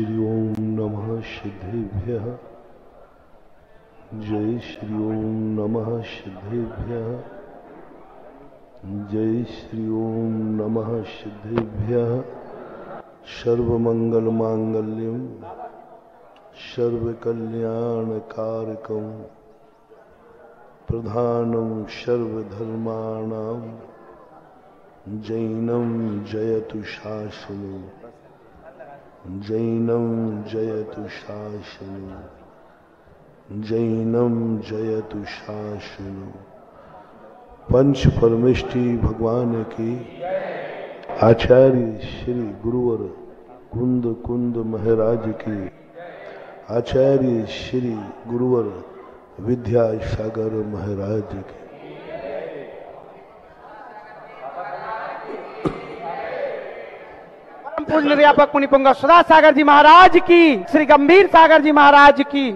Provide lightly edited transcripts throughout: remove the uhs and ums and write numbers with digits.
श्री ओम नमः सिद्धेभ्यः। जय श्री ओम नमः सिद्धेभ्यः। जय श्री ओम नमः सिद्धेभ्यः। सर्वमंगल मांगल्यम सर्वकल्याणकारकम प्रधानम सर्वधर्माणां जैनम जयतु शासनम। जैनम जयतु शासनम। जैनम जयतु शासनम। पंच परमेष्टि भगवान की आचार्य श्री गुरुवर कुंद कुंद महाराज की, आचार्य श्री गुरुवर विद्यासागर महाराज की। पूर्ण निर्व्यापक मुनिपुंग सुधा सागर जी महाराज की, श्री गंभीर सागर जी महाराज की।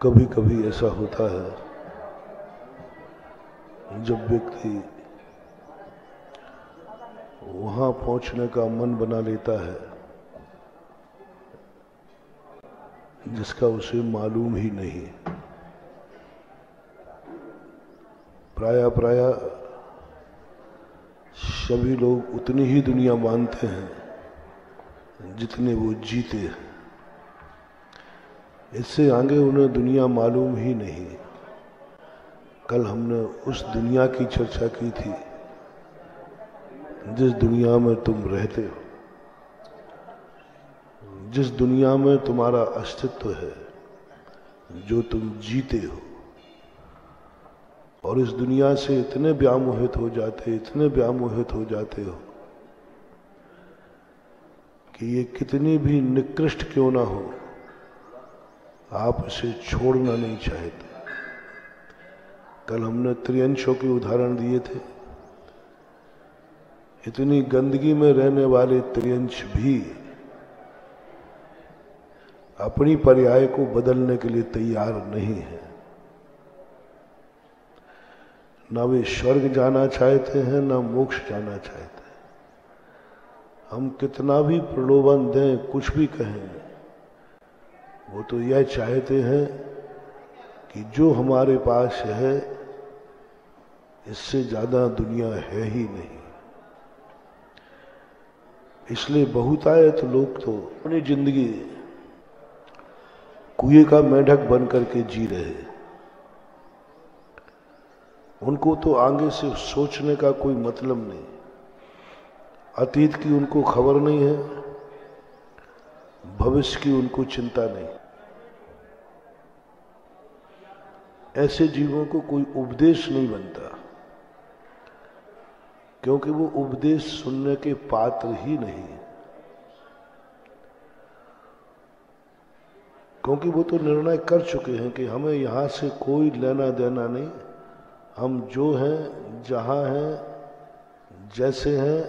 कभी कभी ऐसा होता है जब व्यक्ति वहां पहुंचने का मन बना लेता है जिसका उसे मालूम ही नहीं। प्राय सभी लोग उतनी ही दुनिया मानते हैं जितने वो जीते हैं। इससे आगे उन्हें दुनिया मालूम ही नहीं। कल हमने उस दुनिया की चर्चा की थी जिस दुनिया में तुम रहते हो, जिस दुनिया में तुम्हारा अस्तित्व है, जो तुम जीते हो। और इस दुनिया से इतने व्यामोहित हो जाते हो कि ये कितनी भी निकृष्ट क्यों ना हो, आप इसे छोड़ना नहीं चाहते। कल हमने त्रियंशों के उदाहरण दिए थे। इतनी गंदगी में रहने वाले त्रियंश भी अपनी पर्याय को बदलने के लिए तैयार नहीं है। ना वे स्वर्ग जाना चाहते हैं, ना मोक्ष जाना चाहते हैं। हम कितना भी प्रलोभन दें, कुछ भी कहें, वो तो यह चाहते हैं कि जो हमारे पास है इससे ज्यादा दुनिया है ही नहीं। इसलिए बहुतायत लोग तो अपनी जिंदगी कुएं का मेंढक बन करके जी रहे हैं। उनको तो आगे से सोचने का कोई मतलब नहीं। अतीत की उनको खबर नहीं है, भविष्य की उनको चिंता नहीं। ऐसे जीवों को कोई उपदेश नहीं बनता, क्योंकि वो उपदेश सुनने के पात्र ही नहीं है। क्योंकि वो तो निर्णय कर चुके हैं कि हमें यहां से कोई लेना देना नहीं। हम जो हैं, जहां हैं, जैसे हैं,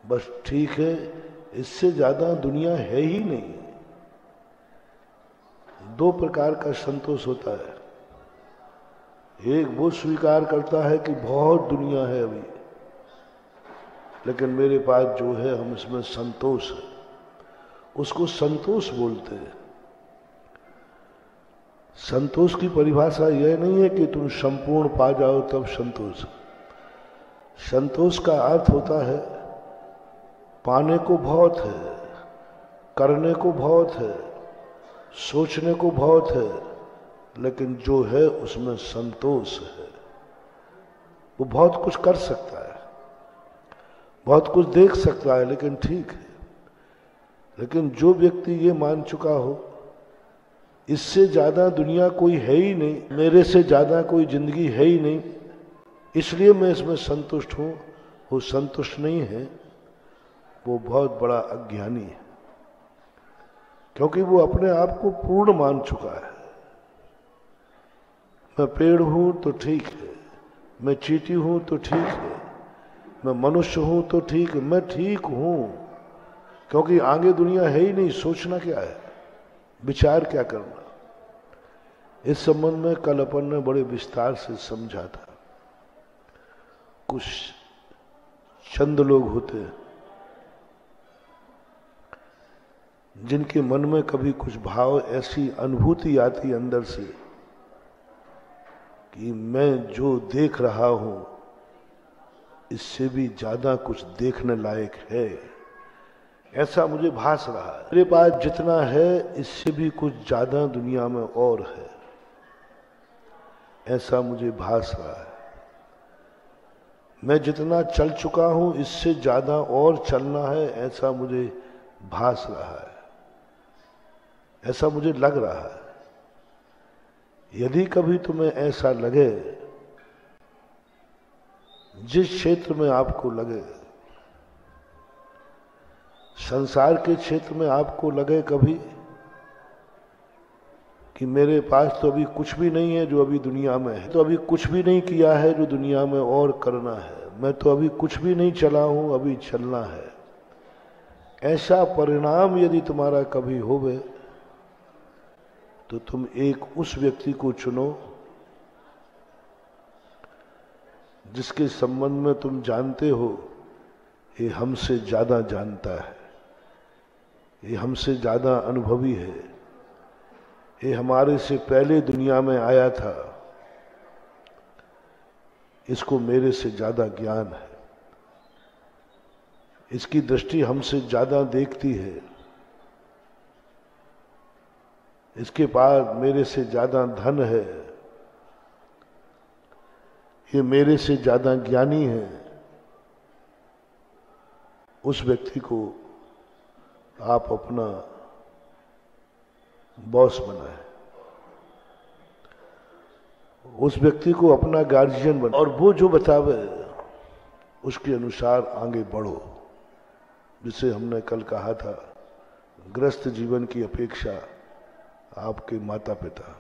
बस ठीक है। इससे ज्यादा दुनिया है ही नहीं। दो प्रकार का संतोष होता है। एक वो स्वीकार करता है कि बहुत दुनिया है अभी, लेकिन मेरे पास जो है हम इसमें संतोष है, उसको संतोष बोलते हैं। संतोष की परिभाषा यह नहीं है कि तुम संपूर्ण पा जाओ तब संतोष। संतोष का अर्थ होता है पाने को बहुत है, करने को बहुत है, सोचने को बहुत है, लेकिन जो है उसमें संतोष है। वो बहुत कुछ कर सकता है, बहुत कुछ देख सकता है, लेकिन ठीक है। लेकिन जो व्यक्ति ये मान चुका हो इससे ज्यादा दुनिया कोई है ही नहीं, मेरे से ज्यादा कोई जिंदगी है ही नहीं, इसलिए मैं इसमें संतुष्ट हूं, वो संतुष्ट नहीं है, वो बहुत बड़ा अज्ञानी है। क्योंकि वो अपने आप को पूर्ण मान चुका है। मैं पेड़ हूं तो ठीक है, मैं चींटी हूं तो ठीक है, मैं मनुष्य हूं तो ठीक है, मैं ठीक हूं। क्योंकि आगे दुनिया है ही नहीं। सोचना क्या है, विचार क्या करना। इस संबंध में कल अपन ने बड़े विस्तार से समझा था। कुछ चंद लोग होते हैं जिनके मन में कभी कुछ भाव, ऐसी अनुभूति आती अंदर से कि मैं जो देख रहा हूं इससे भी ज्यादा कुछ देखने लायक है, ऐसा मुझे भास रहा है। मेरे पास जितना है इससे भी कुछ ज्यादा दुनिया में और है, ऐसा मुझे भास रहा है। मैं जितना चल चुका हूं इससे ज्यादा और चलना है, ऐसा मुझे भास रहा है, ऐसा मुझे लग रहा है। यदि कभी तुम्हें ऐसा लगे, जिस क्षेत्र में आपको लगे, संसार के क्षेत्र में आपको लगे कभी कि मेरे पास तो अभी कुछ भी नहीं है जो अभी दुनिया में है, तो अभी कुछ भी नहीं किया है जो दुनिया में और करना है, मैं तो अभी कुछ भी नहीं चला हूं, अभी चलना है, ऐसा परिणाम यदि तुम्हारा कभी होवे तो तुम एक उस व्यक्ति को चुनो जिसके संबंध में तुम जानते हो ये हमसे ज्यादा जानता है, ये हमसे ज्यादा अनुभवी है, ये हमारे से पहले दुनिया में आया था, इसको मेरे से ज्यादा ज्ञान है, इसकी दृष्टि हमसे ज्यादा देखती है, इसके पास मेरे से ज्यादा धन है, ये मेरे से ज्यादा ज्ञानी है। उस व्यक्ति को आप अपना बॉस बनाए, उस व्यक्ति को अपना गार्जियन बनाए और वो जो बतावे उसके अनुसार आगे बढ़ो। जिसे हमने कल कहा था, ग्रस्त जीवन की अपेक्षा आपके माता पिता।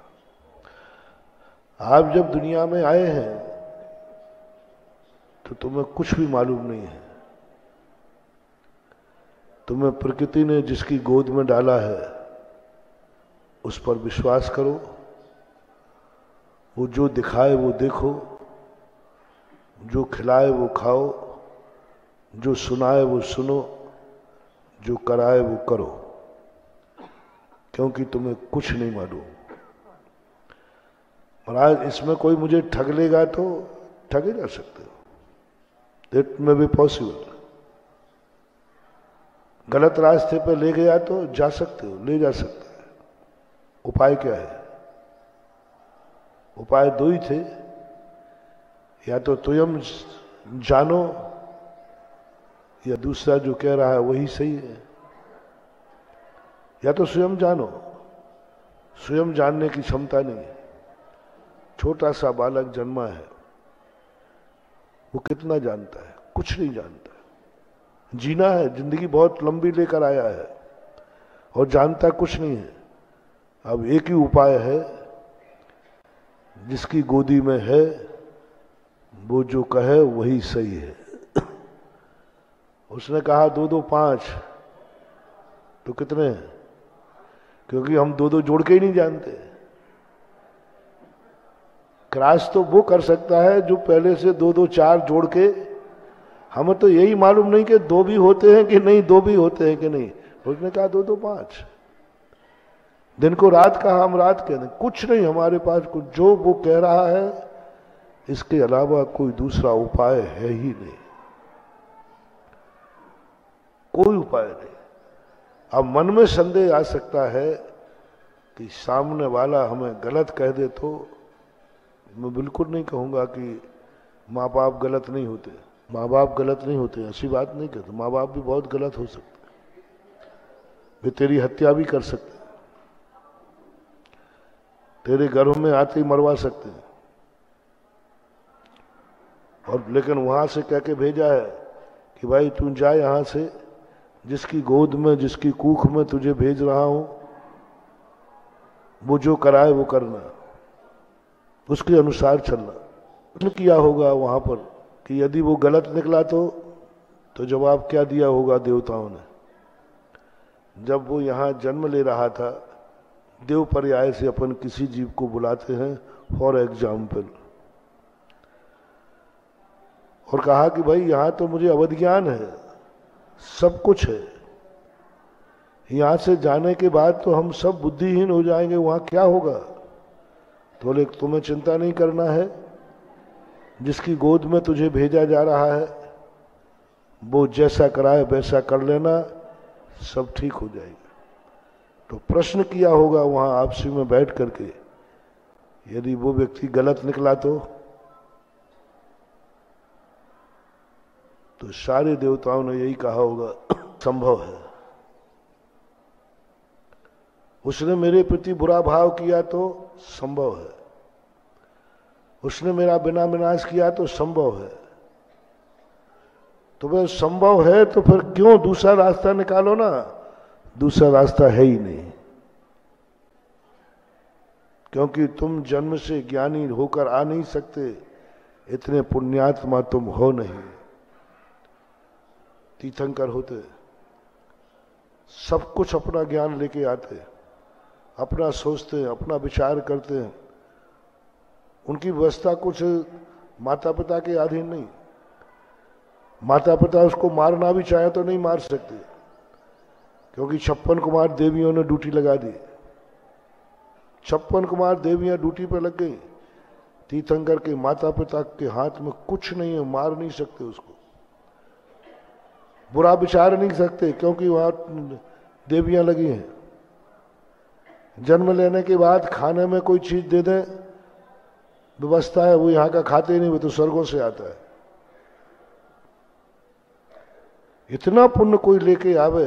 आप जब दुनिया में आए हैं तो तुम्हें कुछ भी मालूम नहीं है। तुम्हें प्रकृति ने जिसकी गोद में डाला है उस पर विश्वास करो, वो जो दिखाए वो देखो, जो खिलाए वो खाओ, जो सुनाए वो सुनो, जो कराए वो करो, क्योंकि तुम्हें कुछ नहीं मालूम। महाराज इसमें कोई मुझे ठग लेगा तो ठगे जा सकते हो, दैट मे बी पॉसिबल। गलत रास्ते पर ले गया तो जा सकते हो, ले जा सकते हैं। उपाय क्या है? उपाय दो ही थे, या तो स्वयं जानो या दूसरा जो कह रहा है वही सही है। या तो स्वयं जानो, स्वयं जानने की क्षमता नहीं है। छोटा सा बालक जन्मा है, वो कितना जानता है? कुछ नहीं जानता है। जीना है, जिंदगी बहुत लंबी लेकर आया है और जानता कुछ नहीं है। अब एक ही उपाय है, जिसकी गोदी में है वो जो कहे वही सही है। उसने कहा 2 2 5, तो कितने हैं? क्योंकि हम 2 2 जोड़ के ही नहीं जानते। क्रॉस तो वो कर सकता है जो पहले से 2 2 4 जोड़ के, हमें तो यही मालूम नहीं कि 2 भी होते हैं कि नहीं, 2 भी होते हैं कि नहीं। उसने कहा 2 2 5, दिन को रात कहा, हम रात कहते हैं। कुछ नहीं हमारे पास, कुछ जो वो कह रहा है इसके अलावा कोई दूसरा उपाय है ही नहीं, कोई उपाय नहीं। अब मन में संदेह आ सकता है कि सामने वाला हमें गलत कह दे, तो मैं बिल्कुल नहीं कहूंगा कि माँ बाप गलत नहीं होते। माँ बाप गलत नहीं होते, ऐसी बात नहीं कहते। माँ बाप भी बहुत गलत हो सकते, वे तेरी हत्या भी कर सकते, तेरे घरों में आते ही मरवा सकते हैं। और लेकिन वहां से कह के भेजा है कि भाई तू जा यहां से, जिसकी गोद में, जिसकी कूख में तुझे भेज रहा हूं, वो जो कराए वो करना, उसके अनुसार चलना। उसने किया होगा वहां पर कि यदि वो गलत निकला तो जवाब क्या दिया होगा देवताओं ने। जब वो यहां जन्म ले रहा था, देव पर्याय से अपन किसी जीव को बुलाते हैं फॉर एग्जाम्पल, और कहा कि भाई यहां तो मुझे अवध ज्ञान है, सब कुछ है, यहां से जाने के बाद तो हम सब बुद्धिहीन हो जाएंगे, वहां क्या होगा? तो बोले तुम्हें चिंता नहीं करना है, जिसकी गोद में तुझे भेजा जा रहा है वो जैसा कराए वैसा कर लेना, सब ठीक हो जाएगा। तो प्रश्न किया होगा वहां आपसी में बैठ करके, यदि वो व्यक्ति गलत निकला तो सारे देवताओं ने यही कहा होगा संभव है। उसने मेरे प्रति बुरा भाव किया तो संभव है, उसने मेरा बिना विनाश किया तो संभव है। तो वह संभव है तो फिर क्यों दूसरा रास्ता निकालो ना, दूसरा रास्ता है ही नहीं, क्योंकि तुम जन्म से ज्ञानी होकर आ नहीं सकते, इतने पुण्यात्मा तुम हो नहीं। तीर्थंकर होते सब कुछ अपना ज्ञान लेके आते, अपना सोचते हैं, अपना विचार करते हैं, उनकी व्यवस्था कुछ माता पिता के अधीन नहीं। माता पिता उसको मारना भी चाहे तो नहीं मार सकते, क्योंकि 56 कुमार देवियों ने ड्यूटी लगा दी, 56 कुमार देवियां ड्यूटी पर लग गई। तीर्थंकर के माता पिता के हाथ में कुछ नहीं है, मार नहीं सकते उसको, बुरा विचार नहीं सकते, क्योंकि वहां देवियां लगी हैं। जन्म लेने के बाद खाने में कोई चीज दे दें, व्यवस्था है, वो यहां का खाते नहीं, वो तो स्वर्गों से आता है। इतना पुण्य कोई लेके आवे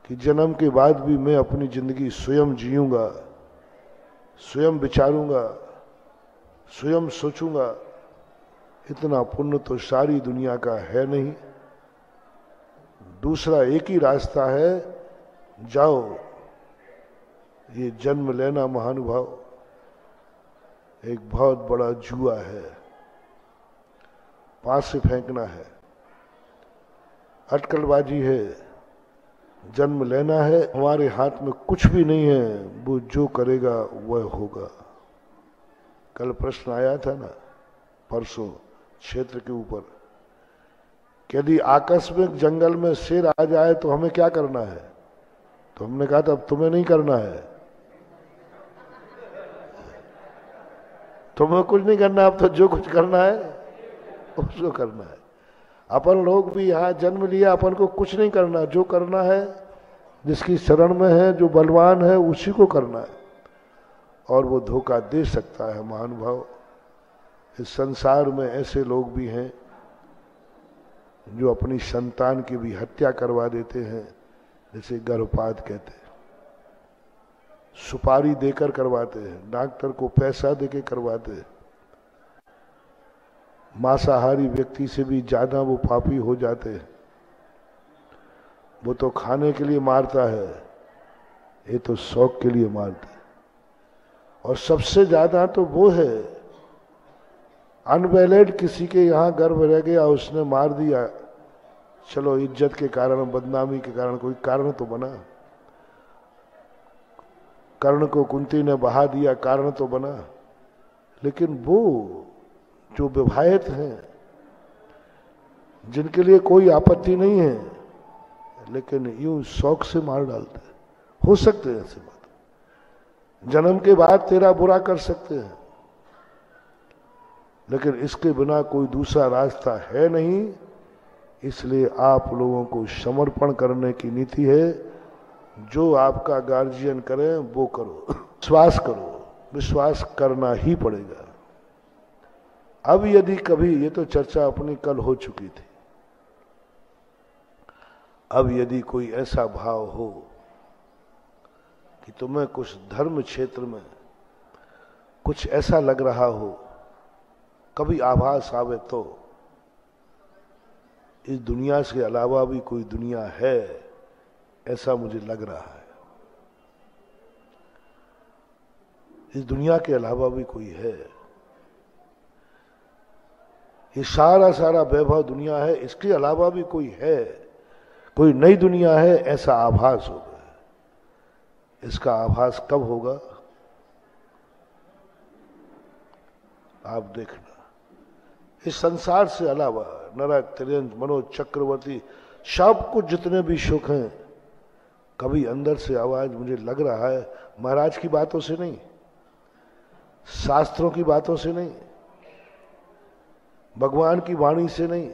कि जन्म के बाद भी मैं अपनी जिंदगी स्वयं जीऊंगा, स्वयं विचारूंगा, स्वयं सोचूंगा, इतना पुण्य तो सारी दुनिया का है नहीं। दूसरा एक ही रास्ता है, जाओ, ये जन्म लेना महानुभाव एक बहुत बड़ा जुआ है, पास से फेंकना है, अटकलबाजी है। जन्म लेना है, हमारे हाथ में कुछ भी नहीं है, वो जो करेगा वह होगा। कल प्रश्न आया था ना परसों क्षेत्र के ऊपर, यदि आकस्मिक जंगल में शेर आ जाए तो हमें क्या करना है? तो हमने कहा था अब तुम्हें नहीं करना है, तुम्हें कुछ नहीं करना, अब तो जो कुछ करना है उसको करना है। अपन लोग भी यहाँ जन्म लिया, अपन को कुछ नहीं करना, जो करना है जिसकी शरण में है, जो बलवान है उसी को करना है, और वो धोखा दे सकता है महानुभाव। इस संसार में ऐसे लोग भी हैं जो अपनी संतान की भी हत्या करवा देते हैं, जैसे गर्भपात कहते हैं, सुपारी देकर करवाते हैं, डॉक्टर को पैसा देके करवाते हैं। मांसाहारी व्यक्ति से भी ज्यादा वो पापी हो जाते हैं। वो तो खाने के लिए मारता है, ये तो शौक के लिए मारते हैं। और सबसे ज्यादा तो वो है अनवैलिड, किसी के यहाँ गर्भ रह गया, उसने मार दिया, चलो इज्जत के कारण, बदनामी के कारण, कोई कारण तो बना। कर्ण को कुंती ने बहा दिया, कारण तो बना। लेकिन वो जो विवाहित हैं, जिनके लिए कोई आपत्ति नहीं है, लेकिन यूं शौक से मार डालते हैं। हो सकते हैं ऐसी बात, जन्म के बाद तेरा बुरा कर सकते हैं, लेकिन इसके बिना कोई दूसरा रास्ता है नहीं। इसलिए आप लोगों को समर्पण करने की नीति है, जो आपका गार्जियन करे वो करो, विश्वास करो, विश्वास करना ही पड़ेगा। अब यदि कभी, ये तो चर्चा अपनी कल हो चुकी थी, अब यदि कोई ऐसा भाव हो कि तुम्हें कुछ धर्म क्षेत्र में कुछ ऐसा लग रहा हो, कभी आभास आवे तो इस दुनिया से अलावा भी कोई दुनिया है, ऐसा मुझे लग रहा है। इस दुनिया के अलावा भी कोई है, ये सारा सारा वैभव दुनिया है, इसके अलावा भी कोई है, कोई नई दुनिया है, ऐसा आभास हो गया। इसका आभास कब होगा आप देखना। इस संसार से अलावा नरक, त्रियंज, मनोज, चक्रवर्ती, सब कुछ जितने भी सुख हैं, कभी अंदर से आवाज मुझे लग रहा है, महाराज की बातों से नहीं, शास्त्रों की बातों से नहीं, भगवान की वाणी से नहीं,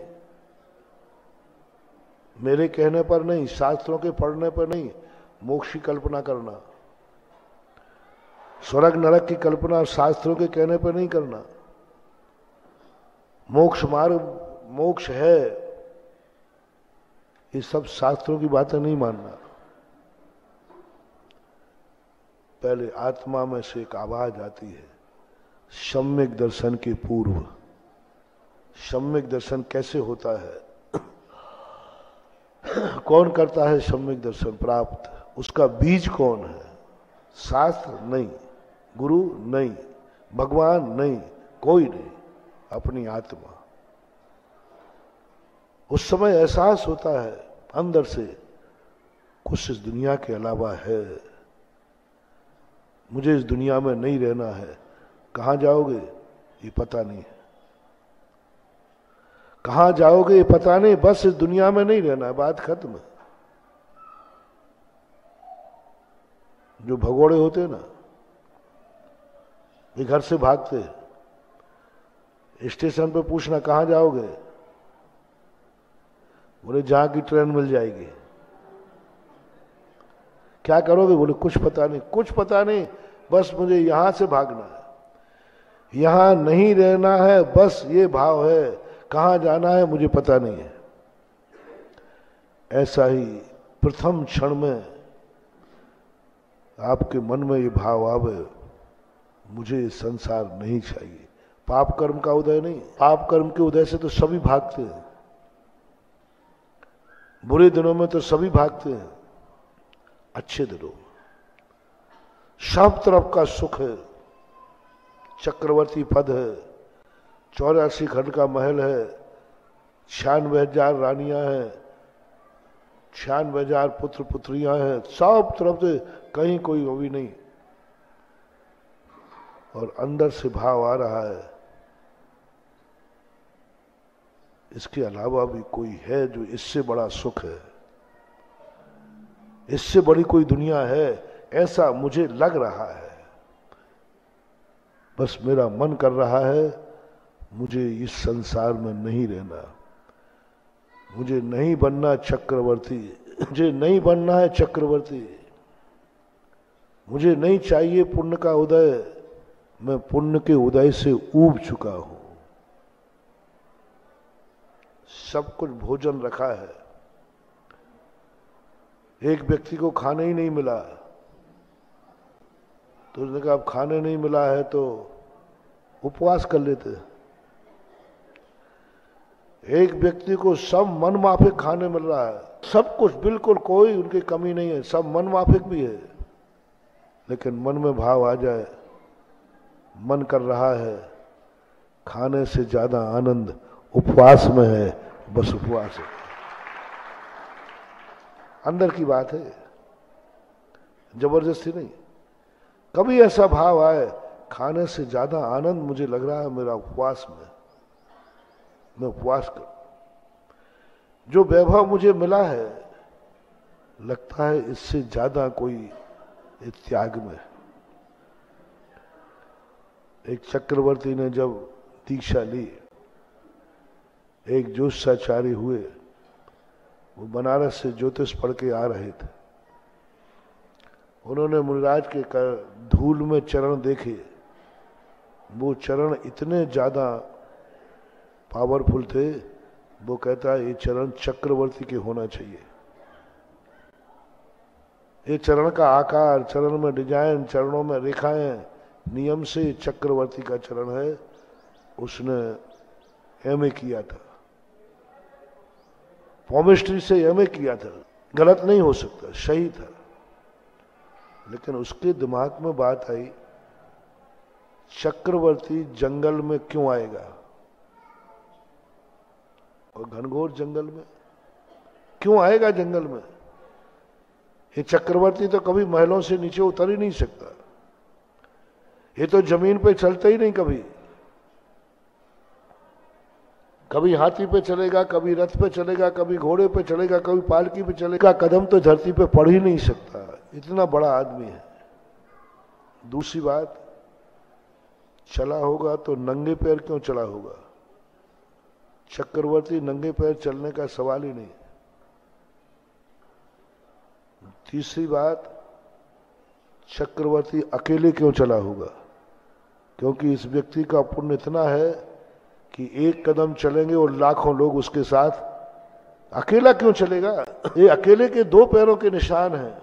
मेरे कहने पर नहीं, शास्त्रों के पढ़ने पर नहीं, मोक्ष की कल्पना करना, स्वर्ग नरक की कल्पना शास्त्रों के कहने पर नहीं करना। मोक्ष मार्ग, मोक्ष है, ये सब शास्त्रों की बातें नहीं मानना। पहले आत्मा में से एक आवाज आती है, सम्यक दर्शन के पूर्व। सम्यक दर्शन कैसे होता है? कौन करता है सम्यक दर्शन प्राप्त? उसका बीज कौन है? शास्त्र नहीं, गुरु नहीं, भगवान नहीं, कोई नहीं, अपनी आत्मा। उस समय एहसास होता है अंदर से, कुछ इस दुनिया के अलावा है, मुझे इस दुनिया में नहीं रहना है। कहां जाओगे ये पता नहीं है, कहां जाओगे ये पता नहीं, बस इस दुनिया में नहीं रहना है, बात खत्म है। जो भगोड़े होते ना, ये घर से भागते, स्टेशन पे पूछना कहां जाओगे, बोले जहां की ट्रेन मिल जाएगी। क्या करोगे? बोले कुछ पता नहीं, कुछ पता नहीं, बस मुझे यहां से भागना है, यहां नहीं रहना है, बस ये भाव है। कहां जाना है मुझे पता नहीं है। ऐसा ही प्रथम क्षण में आपके मन में ये भाव आवे, मुझे संसार नहीं चाहिए। पाप कर्म का उदय नहीं, पाप कर्म के उदय से तो सभी भागते हैं, बुरे दिनों में तो सभी भागते हैं, अच्छे दिनों में सब तरफ का सुख है, चक्रवर्ती पद है, 84 खंड का महल है, 96,000 रानियां हैं, 96,000 पुत्र पुत्रियां हैं, सब तरफ से कहीं कोई वो भी नहीं। और अंदर से भाव आ रहा है, इसके अलावा भी कोई है जो इससे बड़ा सुख है, इससे बड़ी कोई दुनिया है, ऐसा मुझे लग रहा है। बस मेरा मन कर रहा है मुझे इस संसार में नहीं रहना, मुझे नहीं बनना चक्रवर्ती, मुझे नहीं बनना है चक्रवर्ती, मुझे नहीं चाहिए पुण्य का उदय, मैं पुण्य के उदय से ऊब चुका हूं। सब कुछ भोजन रखा है, एक व्यक्ति को खाने ही नहीं मिला, तो उसने कहा अब खाने नहीं मिला है तो उपवास कर लेते। एक व्यक्ति को सब मन माफिक खाने मिल रहा है, सब कुछ बिल्कुल कोई उनकी कमी नहीं है, सब मन माफिक भी है, लेकिन मन में भाव आ जाए, मन कर रहा है खाने से ज्यादा आनंद उपवास में है, बस उपवास है। अंदर की बात है, जबरदस्ती नहीं। कभी ऐसा भाव आए खाने से ज्यादा आनंद मुझे लग रहा है मेरा उपवास में, मैं उपवास कर। जो वैभव मुझे मिला है लगता है इससे ज्यादा कोई त्याग में। एक चक्रवर्ती ने जब दीक्षा ली, एक ज्योतिषाचार्य हुए, वो बनारस से ज्योतिष पढ़ के आ रहे थे, उन्होंने मुनिराज के धूल में चरण देखे, वो चरण इतने ज्यादा पावरफुल थे, वो कहता है ये चरण चक्रवर्ती के होना चाहिए। ये चरण का आकार, चरण में डिजाइन, चरणों में रेखाएं, नियम से चक्रवर्ती का चरण है। उसने एमए किया था, पॉमिस्ट्री से एमए किया था, गलत नहीं हो सकता, सही था। लेकिन उसके दिमाग में बात आई, चक्रवर्ती जंगल में क्यों आएगा, और घनघोर जंगल में क्यों आएगा? जंगल में ये चक्रवर्ती तो कभी महलों से नीचे उतर ही नहीं सकता, ये तो जमीन पे चलता ही नहीं कभी। कभी हाथी पे चलेगा, कभी रथ पे चलेगा, कभी घोड़े पे चलेगा, कभी पालकी पे चलेगा, कदम तो धरती पे पड़ ही नहीं सकता, इतना बड़ा आदमी है। दूसरी बात, चला होगा तो नंगे पैर क्यों चला होगा? चक्रवर्ती नंगे पैर चलने का सवाल ही नहीं। तीसरी बात, चक्रवर्ती अकेले क्यों चला होगा? क्योंकि इस व्यक्ति का पुण्य इतना है कि एक कदम चलेंगे और लाखों लोग उसके साथ। अकेला क्यों चलेगा? ये अकेले के दो पैरों के निशान हैं,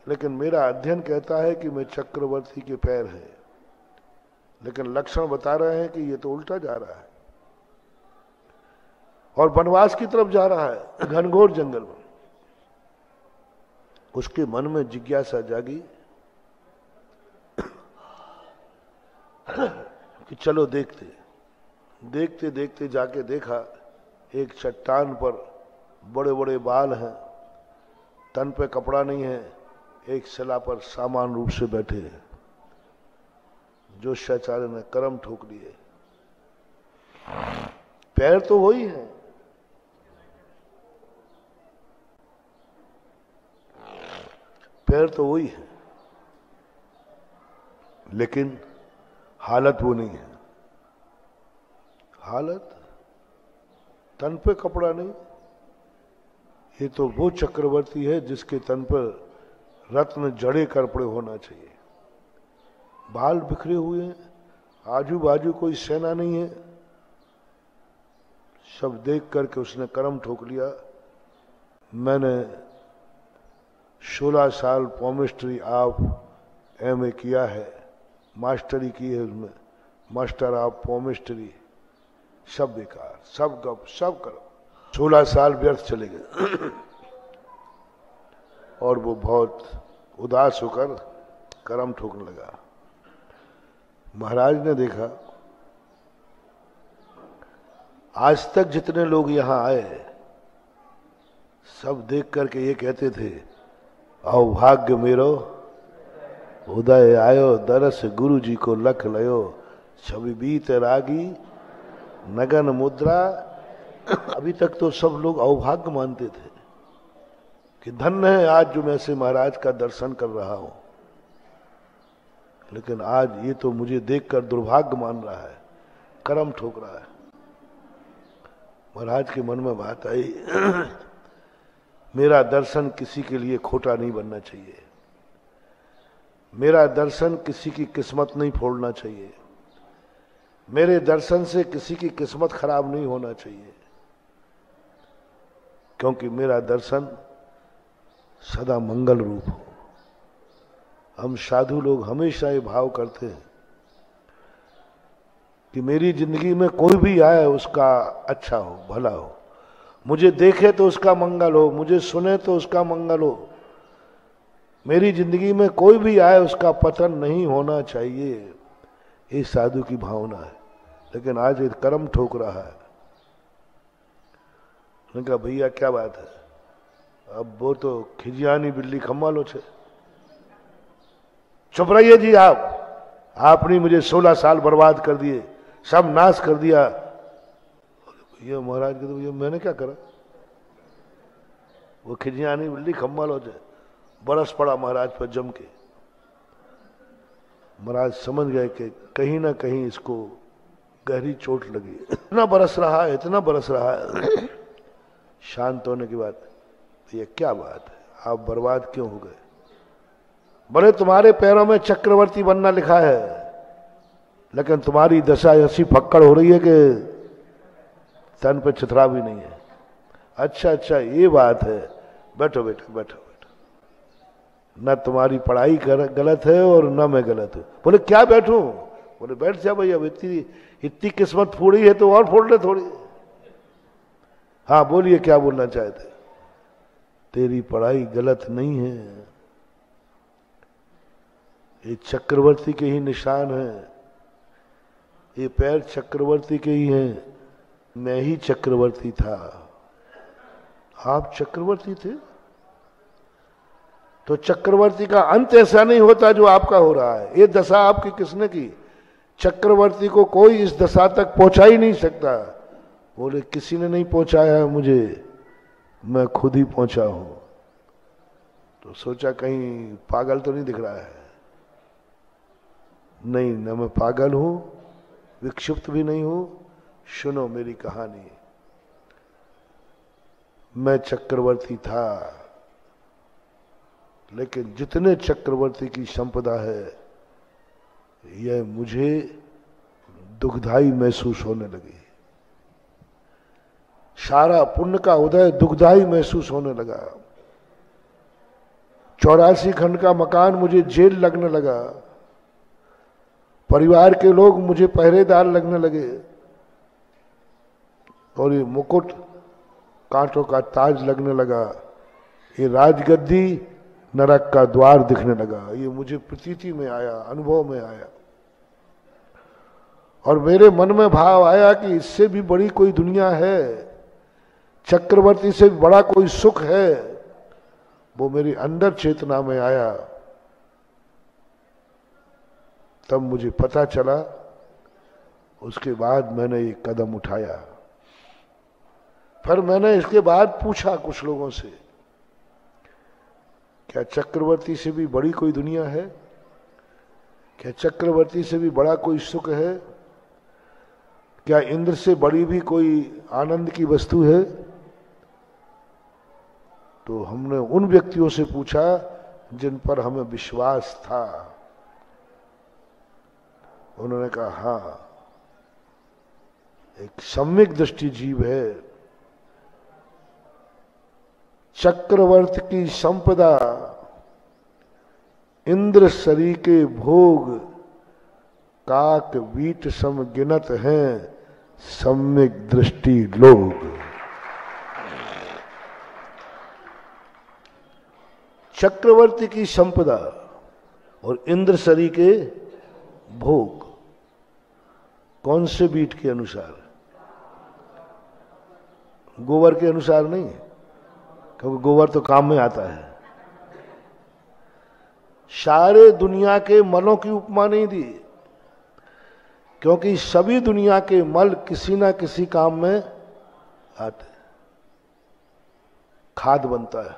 लेकिन मेरा अध्ययन कहता है कि मैं चक्रवर्ती के पैर है, लेकिन लक्षण बता रहे हैं कि ये तो उल्टा जा रहा है और वनवास की तरफ जा रहा है, घनघोर जंगल में। उसके मन में जिज्ञासा जागी कि चलो देखते। देखते देखते जाके देखा, एक चट्टान पर बड़े बड़े बाल हैं, तन पे कपड़ा नहीं है, एक शिला पर सामान्य रूप से बैठे हैं। जो शैचार्य ने कर्म ठोक लिए। पैर तो वही है, पैर तो वही है, लेकिन हालत वो नहीं है। हालत, तन पे कपड़ा नहीं। ये तो वो चक्रवर्ती है जिसके तन पर रत्न जड़े कपड़े होना चाहिए। बाल बिखरे हुए हैं, आजू बाजू कोई सेना नहीं है। सब देख करके उसने कर्म ठोक लिया। मैंने 16 साल पॉमिस्ट्री ऑफ MA किया है, मास्टरी की है उसमें, मास्टर ऑफ पॉमिस्ट्री। सब बेकार, सब गप, सब करो। 16 साल व्यर्थ चले गए और वो बहुत उदास होकर कर्म ठोकने लगा। महाराज ने देखा, आज तक जितने लोग यहां आए सब देख करके ये कहते थे, अभाग्य मेरो उदय आयो, दरस गुरु जी को लख लयो, छवि बीत रागी नगन मुद्रा। अभी तक तो सब लोग अभाग्य मानते थे कि धन्य है आज जो मैं से महाराज का दर्शन कर रहा हूं, लेकिन आज ये तो मुझे देखकर दुर्भाग्य मान रहा है, कर्म ठोक रहा है। महाराज के मन में बात आई, मेरा दर्शन किसी के लिए खोटा नहीं बनना चाहिए, मेरा दर्शन किसी की किस्मत नहीं फोड़ना चाहिए, मेरे दर्शन से किसी की किस्मत खराब नहीं होना चाहिए, क्योंकि मेरा दर्शन सदा मंगल रूप हो। हम साधु लोग हमेशा ये भाव करते हैं कि मेरी जिंदगी में कोई भी आए उसका अच्छा हो, भला हो, मुझे देखे तो उसका मंगल हो, मुझे सुने तो उसका मंगल हो। मेरी जिंदगी में कोई भी आए उसका पतन नहीं होना चाहिए, ये साधु की भावना है। लेकिन आज ये कर्म ठोक रहा है। मैंने कहा भैया क्या बात है? अब वो तो खिजियानी बिल्ली खम्मा लो छे। चुप रहिए जी आप, आपने मुझे 16 साल बर्बाद कर दिए, सब नाश कर दिया। भैया महाराज के तो भैया मैंने क्या करा? वो खिजियानी बिल्ली खम्मा लो छे। बरस पड़ा महाराज पर जम के। महाराज समझ गए कि कहीं ना कहीं इसको गहरी चोट लगी। इतना बरस रहा है, इतना बरस रहा है। शांत होने के बाद, ये क्या बात है, आप बर्बाद क्यों हो गए? बड़े तुम्हारे पैरों में चक्रवर्ती बनना लिखा है, लेकिन तुम्हारी दशा ऐसी फक्कड़ हो रही है कि तन पे छितरा भी नहीं है। अच्छा अच्छा ये बात है, बैठो बेटा बैठो बैठो। न तुम्हारी पढ़ाई गलत है और न मैं गलत हूं। बोले क्या बैठूं? बोले बैठ जा भैया, इतनी किस्मत फोड़ी है तो और फोड़ ले थोड़ी। हाँ बोलिए क्या बोलना चाहते? तेरी पढ़ाई गलत नहीं है, ये चक्रवर्ती के ही निशान है, ये पैर चक्रवर्ती के ही हैं। मैं ही चक्रवर्ती था, आप चक्रवर्ती थे, तो चक्रवर्ती का अंत ऐसा नहीं होता जो आपका हो रहा है। ये दशा आपकी किसने की? चक्रवर्ती को कोई इस दशा तक पहुंचा ही नहीं सकता। बोले किसी ने नहीं पहुंचाया है मुझे, मैं खुद ही पहुंचा हूं। तो सोचा कहीं पागल तो नहीं दिख रहा है। नहीं, न मैं पागल हूं, विक्षिप्त भी नहीं हूं। सुनो मेरी कहानी। मैं चक्रवर्ती था, लेकिन जितने चक्रवर्ती की संपदा है यह मुझे दुखदाई महसूस होने लगी। सारा पुण्य का उदय दुखदाई महसूस होने लगा। 84 खंड का मकान मुझे जेल लगने लगा। परिवार के लोग मुझे पहरेदार लगने लगे और ये मुकुट कांटों का ताज लगने लगा। ये राजगद्दी नरक का द्वार दिखने लगा। ये मुझे प्रतीति में आया, अनुभव में आया, और मेरे मन में भाव आया कि इससे भी बड़ी कोई दुनिया है, चक्रवर्ती से बड़ा कोई सुख है। वो मेरी अंदर चेतना में आया। तब मुझे पता चला। उसके बाद मैंने ये कदम उठाया। फिर मैंने इसके बाद पूछा कुछ लोगों से, क्या चक्रवर्ती से भी बड़ी कोई दुनिया है? क्या चक्रवर्ती से भी बड़ा कोई सुख है? क्या इंद्र से बड़ी भी कोई आनंद की वस्तु है? तो हमने उन व्यक्तियों से पूछा जिन पर हमें विश्वास था। उन्होंने कहा हाँ, एक सम्यक दृष्टि जीव है। चक्रवर्ती की संपदा इंद्र सरी के भोग काक वीट सम गिनत हैं सम्यक दृष्टि लोग। चक्रवर्ती की संपदा और इंद्र सरी के भोग कौन से बीट के अनुसार? गोबर के अनुसार नहीं, क्योंकि गोबर तो काम में आता है। सारे दुनिया के मलों की उपमा नहीं दी, क्योंकि सभी दुनिया के मल किसी ना किसी काम में आते हैं। खाद बनता है।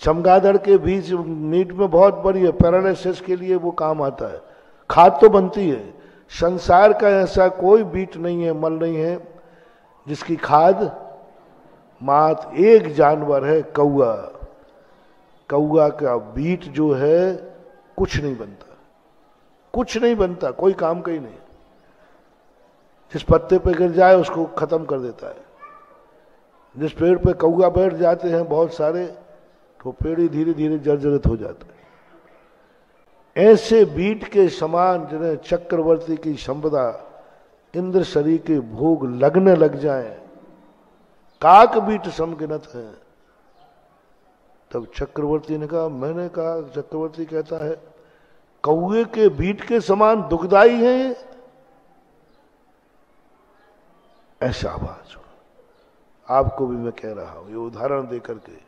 चमगादड़ के बीज मीट में बहुत बड़ी है, पैरालिसिस के लिए वो काम आता है। खाद तो बनती है। संसार का ऐसा कोई बीट नहीं है, मल नहीं है जिसकी खाद मात्र एक जानवर है, कौआ। कौआ का बीट जो है कुछ नहीं बनता, कुछ नहीं बनता, कोई काम का ही नहीं। जिस पत्ते पे गिर जाए उसको खत्म कर देता है। जिस पेड़ पे कौआ बैठ जाते हैं बहुत सारे, तो पेड़ ही धीरे धीरे जर्जरित हो जाता है। ऐसे बीट के समान जिन्हें चक्रवर्ती की संपदा इंद्र सरी के भोग लगने लग जाएं, काक बीट समगिनत है। तब चक्रवर्ती ने कहा, मैंने कहा, चक्रवर्ती कहता है कौए के बीट के समान दुखदाई है। ऐसा आवाज हुआ। आपको भी मैं कह रहा हूं, ये उदाहरण देकर के,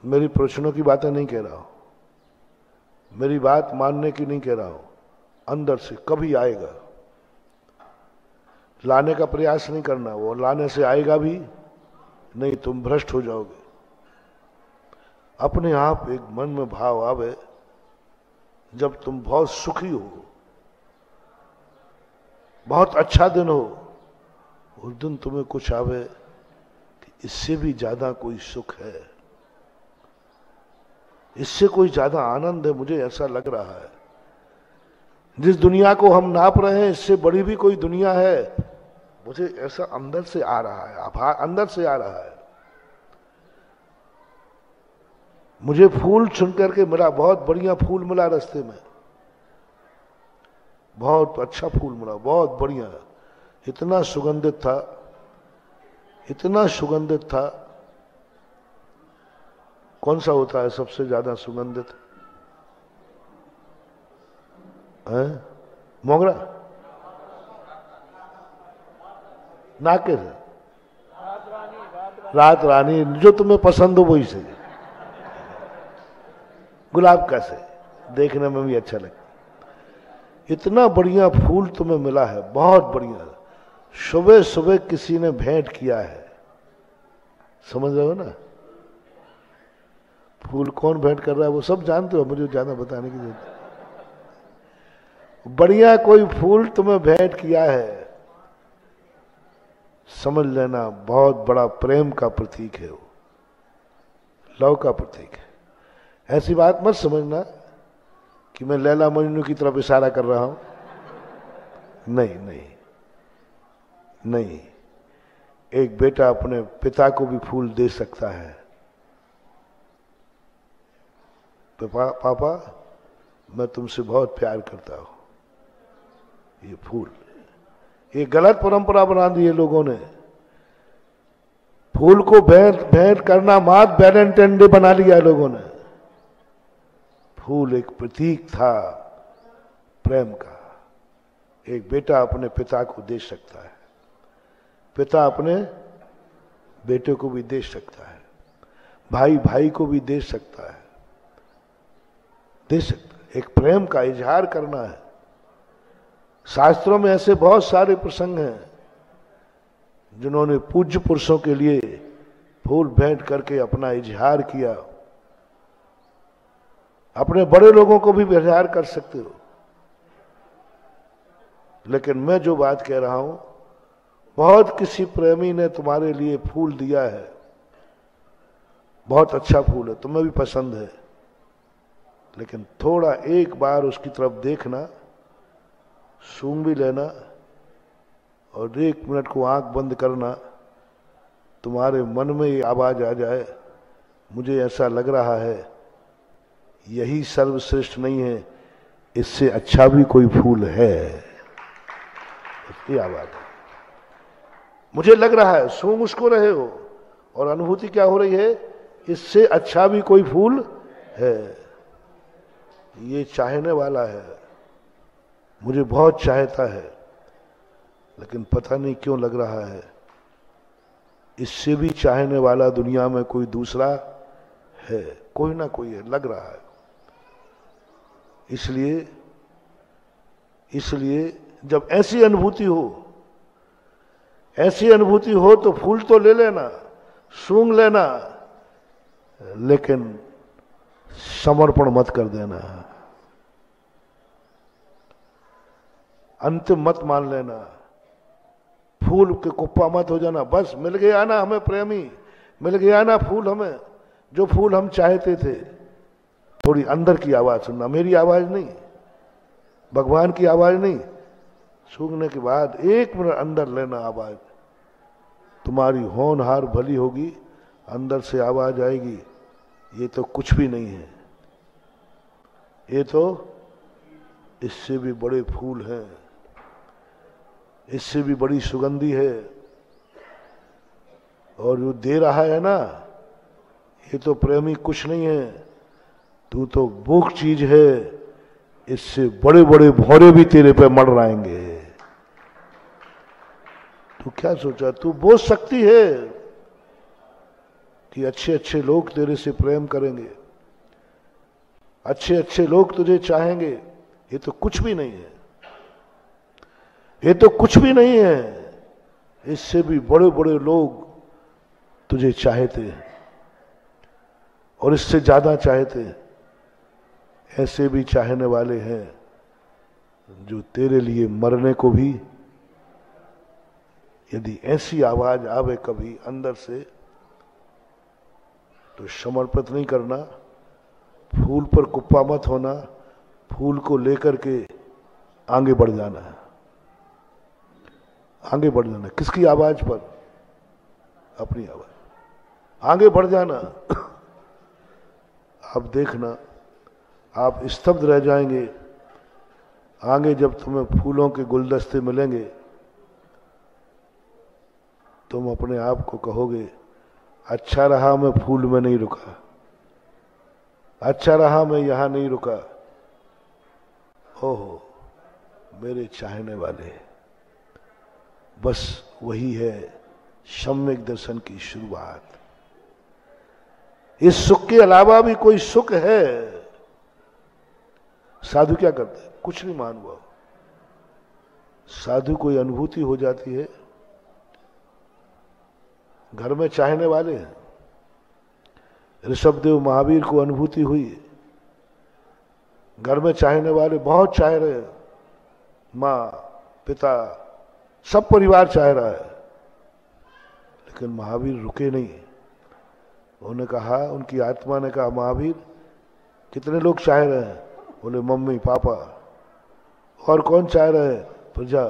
मेरी प्रश्नों की बातें नहीं कह रहा हूं, मेरी बात मानने की नहीं कह रहा हूं। अंदर से कभी आएगा, लाने का प्रयास नहीं करना, वो लाने से आएगा भी नहीं, तुम भ्रष्ट हो जाओगे। अपने आप एक मन में भाव आवे, जब तुम बहुत सुखी हो, बहुत अच्छा दिन हो, उस दिन तुम्हें कुछ आवे कि इससे भी ज्यादा कोई सुख है, इससे कोई ज्यादा आनंद है। मुझे ऐसा लग रहा है जिस दुनिया को हम नाप रहे हैं इससे बड़ी भी कोई दुनिया है। मुझे ऐसा अंदर से आ रहा है, अंदर से आ रहा है। मुझे फूल चुन करके मिला, बहुत बढ़िया फूल मिला रास्ते में, बहुत अच्छा फूल मिला, बहुत बढ़िया, इतना सुगंधित था, इतना सुगंधित था। कौन सा होता है सबसे ज्यादा सुगंधित? है मोगरा, नाके से, रात रानी, जो तुम्हें पसंद हो वही से। गुलाब का से देखने में भी अच्छा लगता। इतना बढ़िया फूल तुम्हें मिला है, बहुत बढ़िया, सुबह सुबह किसी ने भेंट किया है। समझ रहे हो ना? फूल कौन भेंट कर रहा है वो सब जानते हो, मुझे ज्यादा बताने की जरूरत नहीं। बढ़िया कोई फूल तुम्हें भेंट किया है, समझ लेना बहुत बड़ा प्रेम का प्रतीक है, वो लव का प्रतीक है। ऐसी बात मत समझना कि मैं लैला मजनू की तरफ इशारा कर रहा हूं। नहीं नहीं नहीं, एक बेटा अपने पिता को भी फूल दे सकता है। तो पापा मैं तुमसे बहुत प्यार करता हूं, ये फूल। ये गलत परंपरा बना दी है लोगों ने, फूल को भेंट करना मात वैलेंटाइन डे बना लिया है लोगों ने। फूल एक प्रतीक था प्रेम का। एक बेटा अपने पिता को दे सकता है, पिता अपने बेटे को भी दे सकता है, भाई भाई को भी दे सकता है, दे सकता है। एक प्रेम का इजहार करना है। शास्त्रों में ऐसे बहुत सारे प्रसंग हैं जिन्होंने पूज्य पुरुषों के लिए फूल भेंट करके अपना इजहार किया। अपने बड़े लोगों को भी इजहार कर सकते हो, लेकिन मैं जो बात कह रहा हूं, बहुत किसी प्रेमी ने तुम्हारे लिए फूल दिया है, बहुत अच्छा फूल है, तुम्हें भी पसंद है, लेकिन थोड़ा एक बार उसकी तरफ देखना, सूंघ भी लेना और 1 मिनट को आंख बंद करना, तुम्हारे मन में ये आवाज आ जाए, मुझे ऐसा लग रहा है यही सर्वश्रेष्ठ नहीं है, इससे अच्छा भी कोई फूल है। ये आवाज है, मुझे लग रहा है, सूंघ उसको रहे हो और अनुभूति क्या हो रही है, इससे अच्छा भी कोई फूल है। ये चाहने वाला है, मुझे बहुत चाहता है, लेकिन पता नहीं क्यों लग रहा है इससे भी चाहने वाला दुनिया में कोई दूसरा है, कोई ना कोई है, लग रहा है। इसलिए जब ऐसी अनुभूति हो तो फूल तो ले लेना, सूंघ लेना, लेकिन समर्पण मत कर देना, अंतिम मत मान लेना, फूल के कुप्पा मत हो जाना। बस मिल गया ना हमें प्रेमी, मिल गया ना फूल, हमें जो फूल हम चाहते थे। थोड़ी अंदर की आवाज सुनना, मेरी आवाज नहीं, भगवान की आवाज नहीं। सूंघने के बाद 1 मिनट अंदर लेना आवाज, तुम्हारी होनहार भली होगी, अंदर से आवाज आएगी, ये तो कुछ भी नहीं है, ये तो इससे भी बड़े फूल हैं, इससे भी बड़ी सुगंधी है, और जो दे रहा है ना, ये तो प्रेमी कुछ नहीं है, तू तो भूख चीज है, इससे बड़े बड़े भौरे भी तेरे पे मर आएंगे। तू क्या सोचा, तू बोझ सकती है कि अच्छे अच्छे लोग तेरे से प्रेम करेंगे, अच्छे अच्छे लोग तुझे चाहेंगे, ये तो कुछ भी नहीं है, ये तो कुछ भी नहीं है, इससे भी बड़े बड़े लोग तुझे चाहते हैं और इससे ज्यादा चाहते हैं। ऐसे भी चाहने वाले हैं जो तेरे लिए मरने को भी, यदि ऐसी आवाज आवे कभी अंदर से, तो समर्पित नहीं करना, फूल पर कुप्पा मत होना, फूल को लेकर के आगे बढ़ जाना है, आगे बढ़ जाना। किसकी आवाज पर? अपनी आवाज, आगे बढ़ जाना। अब देखना, आप स्तब्ध रह जाएंगे। आगे जब तुम्हें फूलों के गुलदस्ते मिलेंगे, तुम अपने आप को कहोगे, अच्छा रहा मैं फूल में नहीं रुका, अच्छा रहा मैं यहां नहीं रुका। ओहो, मेरे चाहने वाले, बस वही है सम्यक दर्शन की शुरुआत। इस सुख के अलावा भी कोई सुख है? साधु क्या करते हैं? कुछ नहीं मान हुआ, साधु कोई अनुभूति हो जाती है। घर में चाहने वाले हैं, ऋषभदेव महावीर को अनुभूति हुई, घर में चाहने वाले बहुत चाह रहे हैं, माँ पिता सब परिवार चाह रहा है, लेकिन महावीर रुके नहीं। उन्होंने कहा, उनकी आत्मा ने कहा, महावीर कितने लोग चाह रहे हैं? बोले मम्मी पापा। और कौन चाह रहे हैं? प्रजा।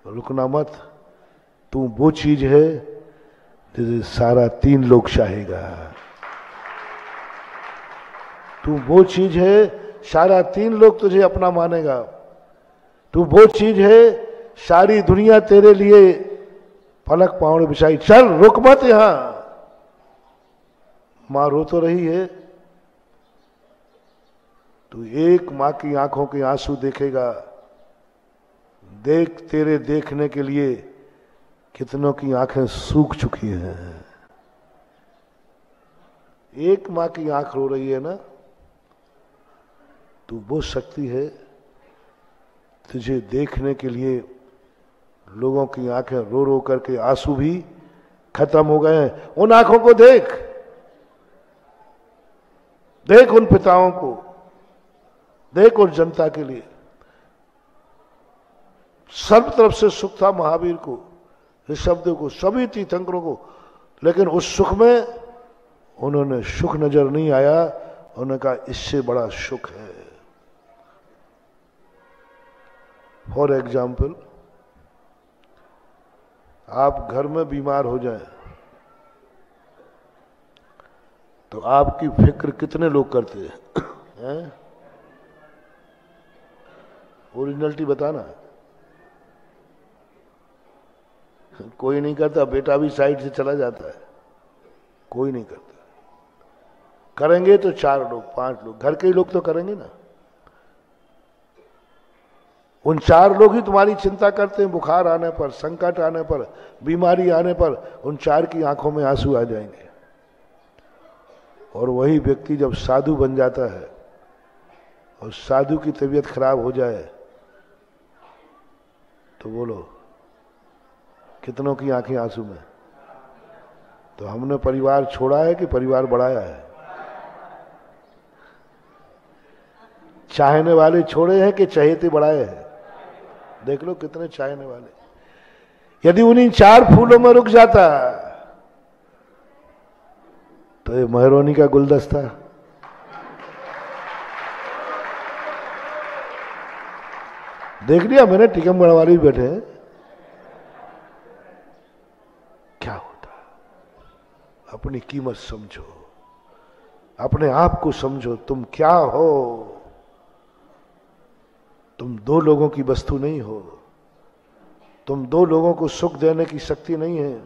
रुकना मत, तू वो चीज है जिसे सारा 3 लोग चाहेगा। तू वो चीज है सारा 3 लोग तुझे अपना मानेगा। तू वो चीज है सारी दुनिया तेरे लिए पलक पाँव बिछाई। चल रुक मत यहां। मां रो तो रही है, तू एक मां की आंखों के आंसू देखेगा। देख, तेरे देखने के लिए कितनों की आंखें सूख चुकी हैं। एक मां की आंख रो रही है ना, तू वो शक्ति है तुझे देखने के लिए लोगों की आंखें रो रो करके आंसू भी खत्म हो गए हैं। उन आंखों को देख, देख उन पिताओं को, देख उन जनता के लिए। सर्व तरफ से सुख था महावीर को, ऋषभदेव को, सभी तीर्थंकरों को, लेकिन उस सुख में उन्होंने सुख नजर नहीं आया। उन्होंने कहा इससे बड़ा सुख है। फॉर एग्जाम्पल, आप घर में बीमार हो जाएं तो आपकी फिक्र कितने लोग करते हैं? ओरिजिनलिटी बताना। कोई नहीं करता, बेटा भी साइड से चला जाता है, कोई नहीं करता। करेंगे तो 4 लोग 5 लोग, घर के ही लोग तो करेंगे ना। उन 4 लोग ही तुम्हारी चिंता करते हैं। बुखार आने पर, संकट आने पर, बीमारी आने पर उन 4 की आंखों में आंसू आ जाएंगे। और वही व्यक्ति जब साधु बन जाता है और साधु की तबीयत खराब हो जाए तो बोलो कितनों की आंखें आंसू में। तो हमने परिवार छोड़ा है कि परिवार बढ़ाया है? चाहने वाले छोड़े हैं कि चहेते बढ़ाए हैं? देख लो कितने चाहने वाले। यदि उन्हीं 4 फूलों में रुक जाता तो ये मेहरौनी का गुलदस्ता। देख लिया मैंने, टीकमगढ़ वाले भी बैठे हैं। क्या होता? अपनी कीमत समझो, अपने आप को समझो, तुम क्या हो। तुम 2 लोगों की वस्तु नहीं हो। तुम 2 लोगों को सुख देने की शक्ति नहीं है।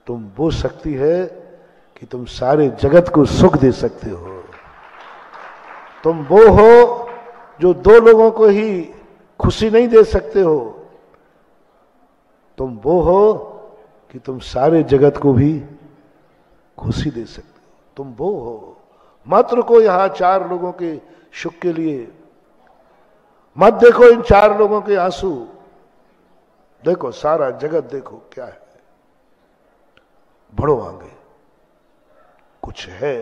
तुम वो शक्ति है कि तुम सारे जगत को सुख दे सकते हो। तुम वो हो जो 2 लोगों को ही खुशी नहीं दे सकते हो। तुम वो हो कि तुम सारे जगत को भी खुशी दे सकते हो। तुम वो हो। मत रुको यहां 4 लोगों के सुख के लिए। मत देखो इन 4 लोगों के आंसू, देखो सारा जगत देखो क्या है। बढ़ो आगे, कुछ है।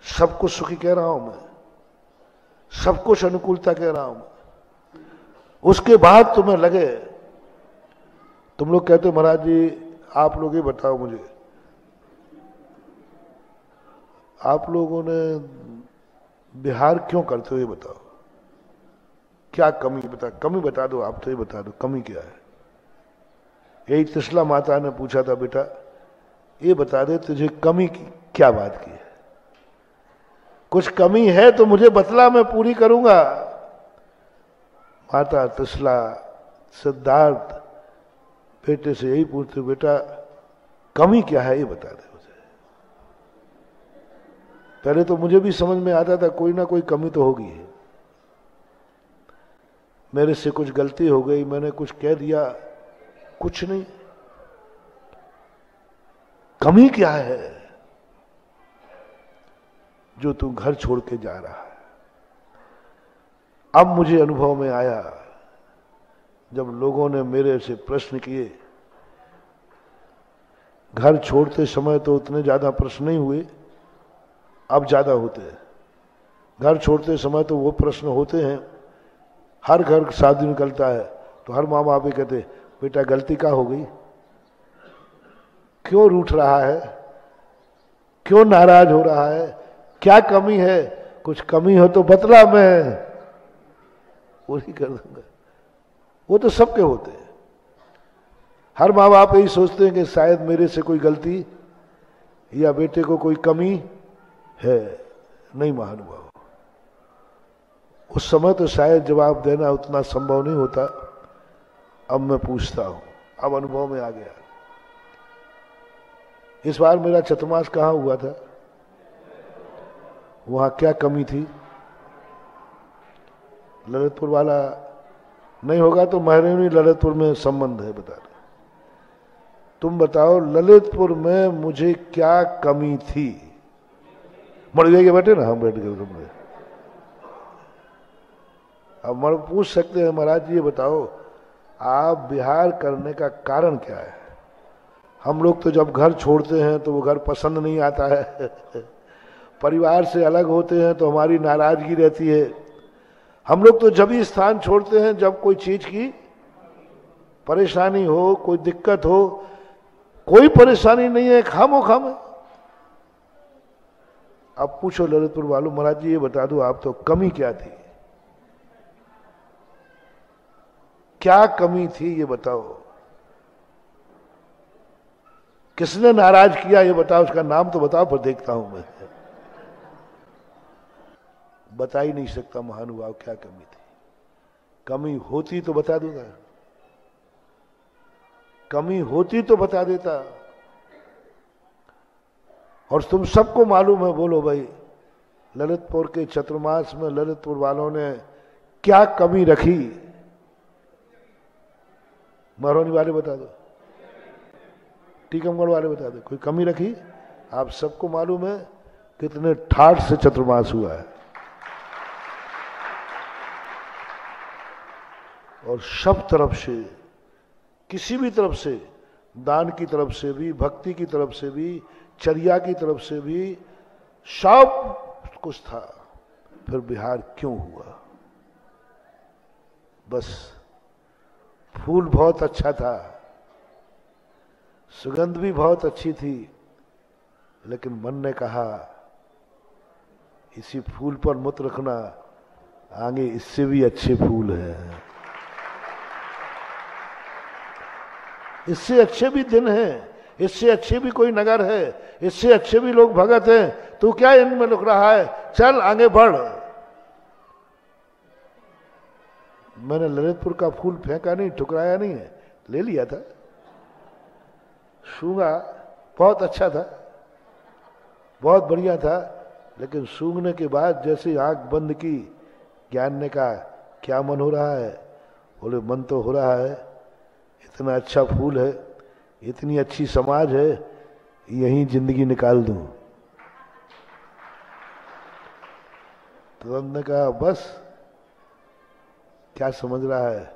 सब कुछ सुखी कह रहा हूं मैं, सब कुछ अनुकूलता कह रहा हूं मैं। उसके बाद तुम्हें लगे, तुम लोग कहते हो महाराज जी आप लोग ही बताओ मुझे, आप लोगों ने बिहार क्यों करते हो ये बताओ। क्या कमी बता, कमी बता दो, आप तो ये बता दो कमी क्या है। यही त्रिशला माता ने पूछा था, बेटा ये बता दे तुझे कमी की क्या बात की है। कुछ कमी है तो मुझे बतला, मैं पूरी करूंगा। माता त्रिशला सिद्धार्थ बेटे से यही पूछते, बेटा कमी क्या है ये बता दे मुझे। पहले तो मुझे भी समझ में आता था कोई ना कोई कमी तो होगी। मेरे से कुछ गलती हो गई, मैंने कुछ कह दिया, कुछ नहीं। कमी क्या है जो तू घर छोड़ के जा रहा है? अब मुझे अनुभव में आया, जब लोगों ने मेरे से प्रश्न किए, घर छोड़ते समय तो उतने ज्यादा प्रश्न नहीं हुए, अब ज्यादा होते हैं। घर छोड़ते समय तो वो प्रश्न होते हैं, हर घर शादी निकलता है तो हर माँ बाप ही कहते, बेटा गलती क्या हो गई, क्यों रूठ रहा है, क्यों नाराज हो रहा है, क्या कमी है, कुछ कमी हो तो बतला, मैं पूरी कर दूंगा। वो तो सबके होते हैं। हर माँ बाप यही सोचते हैं कि शायद मेरे से कोई गलती या बेटे को कोई कमी है। नहीं महानुभाव, उस समय तो शायद जवाब देना उतना संभव नहीं होता। अब मैं पूछता हूं, अब अनुभव में आ गया। इस बार मेरा चतुर्मास कहाँ हुआ था, वहां क्या कमी थी? ललितपुर वाला नहीं होगा तो महरौनी ललितपुर में संबंध है, बता रहे। तुम बताओ ललितपुर में मुझे क्या कमी थी? मर जाएंगे बैठे ना, हम बैठ गए। अब मर पूछ सकते हैं, महाराज जी ये बताओ आप बिहार करने का कारण क्या है? हम लोग तो जब घर छोड़ते हैं तो वो घर पसंद नहीं आता है परिवार से अलग होते हैं तो हमारी नाराजगी रहती है। हम लोग तो जब ही स्थान छोड़ते हैं जब कोई चीज की परेशानी हो, कोई दिक्कत हो। कोई परेशानी नहीं है, खामो खाम है। अब पूछो ललितपुर वालों, महाराज जी ये बता दो आप तो कमी क्या थी, क्या कमी थी ये बताओ। किसने नाराज किया ये बताओ, उसका नाम तो बताओ, पर देखता हूं मैं। बता ही नहीं सकता महानुभाव क्या कमी थी। कमी होती तो बता दूंगा, कमी होती तो बता देता। और तुम सबको मालूम है, बोलो भाई ललितपुर के चतुर्मास में ललितपुर वालों ने क्या कमी रखी? महरौनी वाले बता दो, टीकमगढ़ वाले बता दो, कोई कमी रखी? आप सबको मालूम है कितने ठाठ से चतुर्मास हुआ है। और सब तरफ से, किसी भी तरफ से, दान की तरफ से भी, भक्ति की तरफ से भी, चर्या की तरफ से भी, सब कुछ था। फिर बिहार क्यों हुआ? बस फूल बहुत अच्छा था, सुगंध भी बहुत अच्छी थी, लेकिन मन ने कहा इसी फूल पर मत रखना, आगे इससे भी अच्छे फूल हैं, इससे अच्छे भी दिन हैं, इससे अच्छे भी कोई नगर है, इससे अच्छे भी लोग भगत हैं। तू क्या इनमें लुक रहा है, चल आगे बढ़। मैंने ललितपुर का फूल फेंका नहीं, ठुकराया नहीं है, ले लिया था, सूंघा, बहुत अच्छा था, बहुत बढ़िया था। लेकिन सूंघने के बाद जैसे आंख बंद की, ज्ञान ने कहा क्या मन हो रहा है? बोले मन तो हो रहा है, इतना अच्छा फूल है, इतनी अच्छी समाज है, यहीं जिंदगी निकाल दूं। तुरंत ने कहा बस क्या समझ रहा है,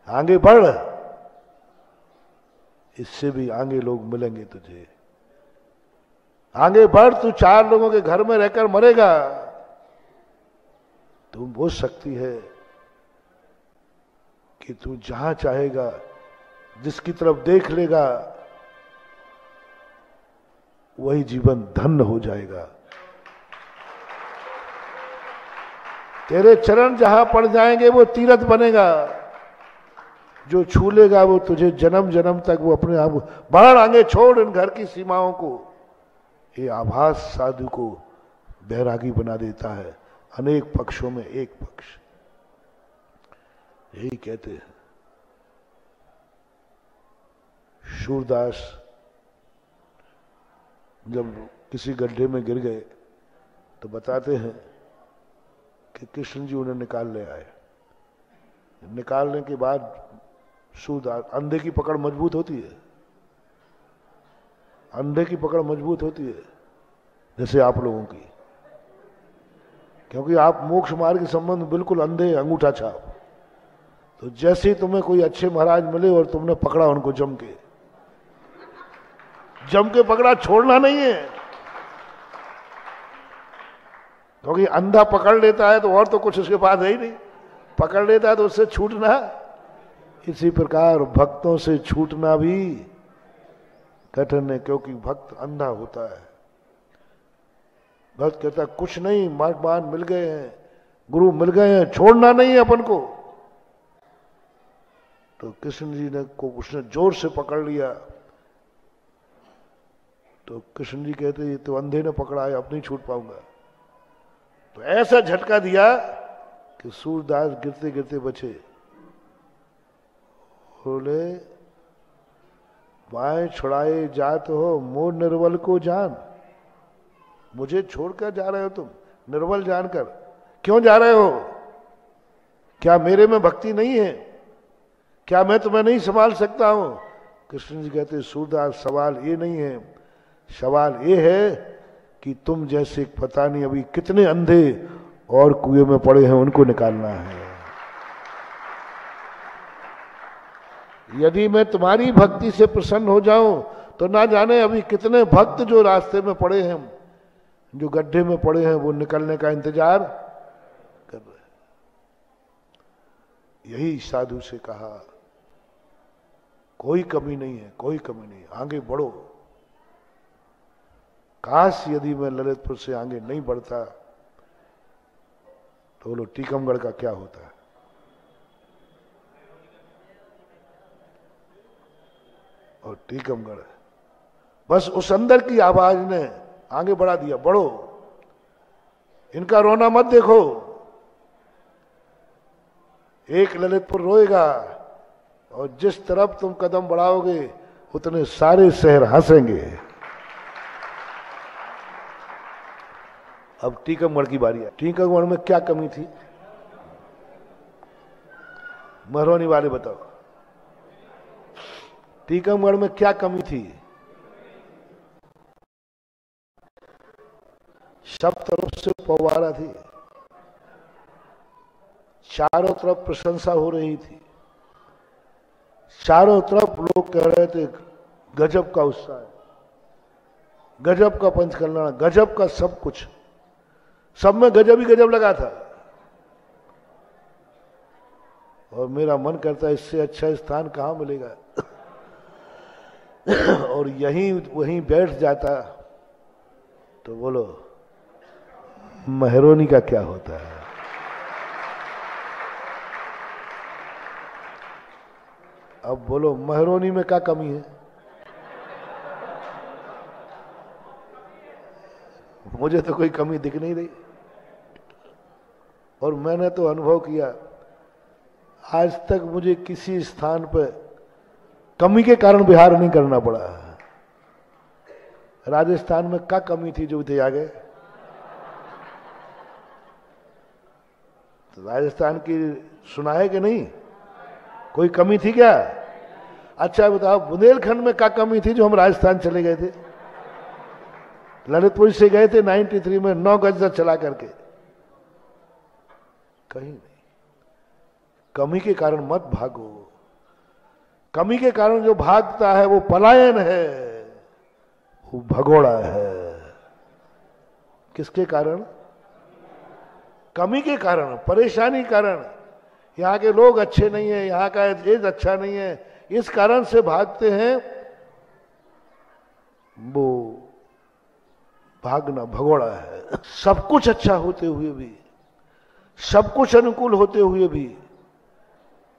आगे बढ़, इससे भी आगे लोग मिलेंगे तुझे, आगे बढ़, तू 4 लोगों के घर में रहकर मरेगा। तू हो सकती है कि तू जहां चाहेगा, जिसकी तरफ देख लेगा, वही जीवन धन्य हो जाएगा। तेरे चरण जहां पड़ जाएंगे वो तीर्थ बनेगा, जो छू लेगा वो तुझे जन्म जन्म तक वो अपने आप बढ़, आगे छोड़ इन घर की सीमाओं को। ये आभास साधु को बैरागी बना देता है, अनेक पक्षों में एक पक्ष। यही कहते हैं सूरदास जब किसी गड्ढे में गिर गए तो बताते हैं कि कृष्ण जी उन्हें निकाल ले आए। निकालने के बाद सूरदास, अंधे की पकड़ मजबूत होती है, अंधे की पकड़ मजबूत होती है जैसे आप लोगों की। क्योंकि आप मोक्ष मार्ग के संबंध बिल्कुल अंधे, अंगूठा छाप। तो जैसे ही तुम्हें कोई अच्छे महाराज मिले और तुमने पकड़ा उनको जम के पकड़ा, छोड़ना नहीं है। क्योंकि अंधा पकड़ लेता है तो और तो कुछ उसके पास है ही नहीं, पकड़ लेता है तो उससे छूटना। इसी प्रकार भक्तों से छूटना भी कठिन है, क्योंकि भक्त अंधा होता है। भक्त कहता कुछ नहीं, मार्गमान मिल गए हैं, गुरु मिल गए हैं, छोड़ना नहीं है अपन को। तो कृष्ण जी ने को उसने जोर से पकड़ लिया। तो कृष्ण जी कहते ये तो अंधे ने पकड़ा है, अब नहीं छूट पाऊंगा। तो ऐसा झटका दिया कि सूरदास गिरते गिरते बचे। बोले बाएं छुड़ाए जात हो मोर निर्बल को जान। मुझे छोड़कर जा रहे हो तुम, निर्बल जानकर। क्यों जा रहे हो? क्या मेरे में भक्ति नहीं है? क्या मैं तुम्हें नहीं संभाल सकता हूं? कृष्ण जी कहते सूरदास सवाल ये नहीं है, सवाल ये है कि तुम जैसे पता नहीं अभी कितने अंधे और कुएं में पड़े हैं, उनको निकालना है। यदि मैं तुम्हारी भक्ति से प्रसन्न हो जाऊं तो ना जाने अभी कितने भक्त जो रास्ते में पड़े हैं, जो गड्ढे में पड़े हैं, वो निकलने का इंतजार कर रहे हैं। यही साधु से कहा कोई कमी नहीं है, कोई कमी नहीं, आगे बढ़ो। काश यदि मैं ललितपुर से आगे नहीं बढ़ता तो बोलो टीकमगढ़ का क्या होता है। और टीकमगढ़ बस उस अंदर की आवाज ने आगे बढ़ा दिया, बढ़ो, इनका रोना मत देखो। एक ललितपुर रोएगा और जिस तरफ तुम कदम बढ़ाओगे उतने सारे शहर हंसेंगे। अब टीकमगढ़ की बारी है। टीकमगढ़ में क्या कमी थी? महरौनी वाले बताओ, टीकमगढ़ में क्या कमी थी? सब तरफ से पवारा थी, चारों तरफ प्रशंसा हो रही थी, चारों तरफ लोग कह रहे थे गजब का उत्साह, गजब का पंचकल्याण, गजब का सब कुछ, सब में गजब ही गजब लगा था। और मेरा मन करता है इससे अच्छा स्थान कहां मिलेगा। और यहीं वहीं बैठ जाता तो बोलो महरौनी का क्या होता है। अब बोलो महरौनी में क्या कमी है? मुझे तो कोई कमी दिख नहीं रही। और मैंने तो अनुभव किया, आज तक मुझे किसी स्थान पर कमी के कारण विहार नहीं करना पड़ा। राजस्थान में क्या कमी थी जो थे आ गए? तो राजस्थान की सुना है कि नहीं? कोई कमी थी क्या? अच्छा बताओ बुंदेलखंड में क्या कमी थी जो हम राजस्थान चले गए थे? ललितपुर से गए थे 93 में 9 गज चला करके, कहीं नहीं। कमी के कारण मत भागो। कमी के कारण जो भागता है वो पलायन है, वो भगोड़ा है। किसके कारण? कमी के कारण, परेशानी कारण। यहाँ के लोग अच्छे नहीं है, यहाँ का एज अच्छा नहीं है, इस कारण से भागते हैं। वो भागना भगोड़ा है। सब कुछ अच्छा होते हुए भी, सब कुछ अनुकूल होते हुए भी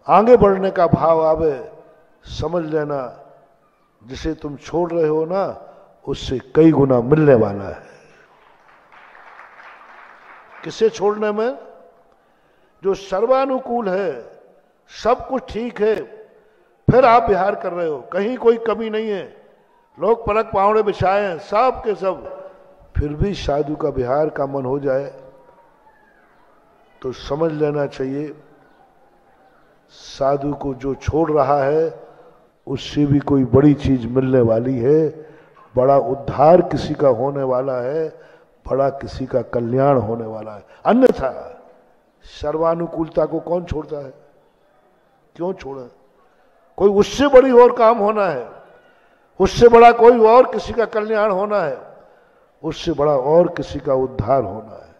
आगे बढ़ने का भाव आवे, समझ लेना जिसे तुम छोड़ रहे हो ना उससे कई गुना मिलने वाला है। किसे छोड़ने में? जो सर्वानुकूल है, सब कुछ ठीक है, फिर आप विहार कर रहे हो, कहीं कोई कमी नहीं है, लोग पलक पावड़े बिछाए हैं सब के सब, फिर भी साधु का विहार का मन हो जाए तो समझ लेना चाहिए साधु को जो छोड़ रहा है उससे भी कोई बड़ी चीज मिलने वाली है, बड़ा उद्धार किसी का होने वाला है, बड़ा किसी का कल्याण होने वाला है। अन्यथा सर्वानुकूलता को कौन छोड़ता है? क्यों छोड़े? कोई उससे बड़ी और काम होना है, उससे बड़ा कोई और किसी का कल्याण होना है, उससे बड़ा और किसी का उद्धार होना है।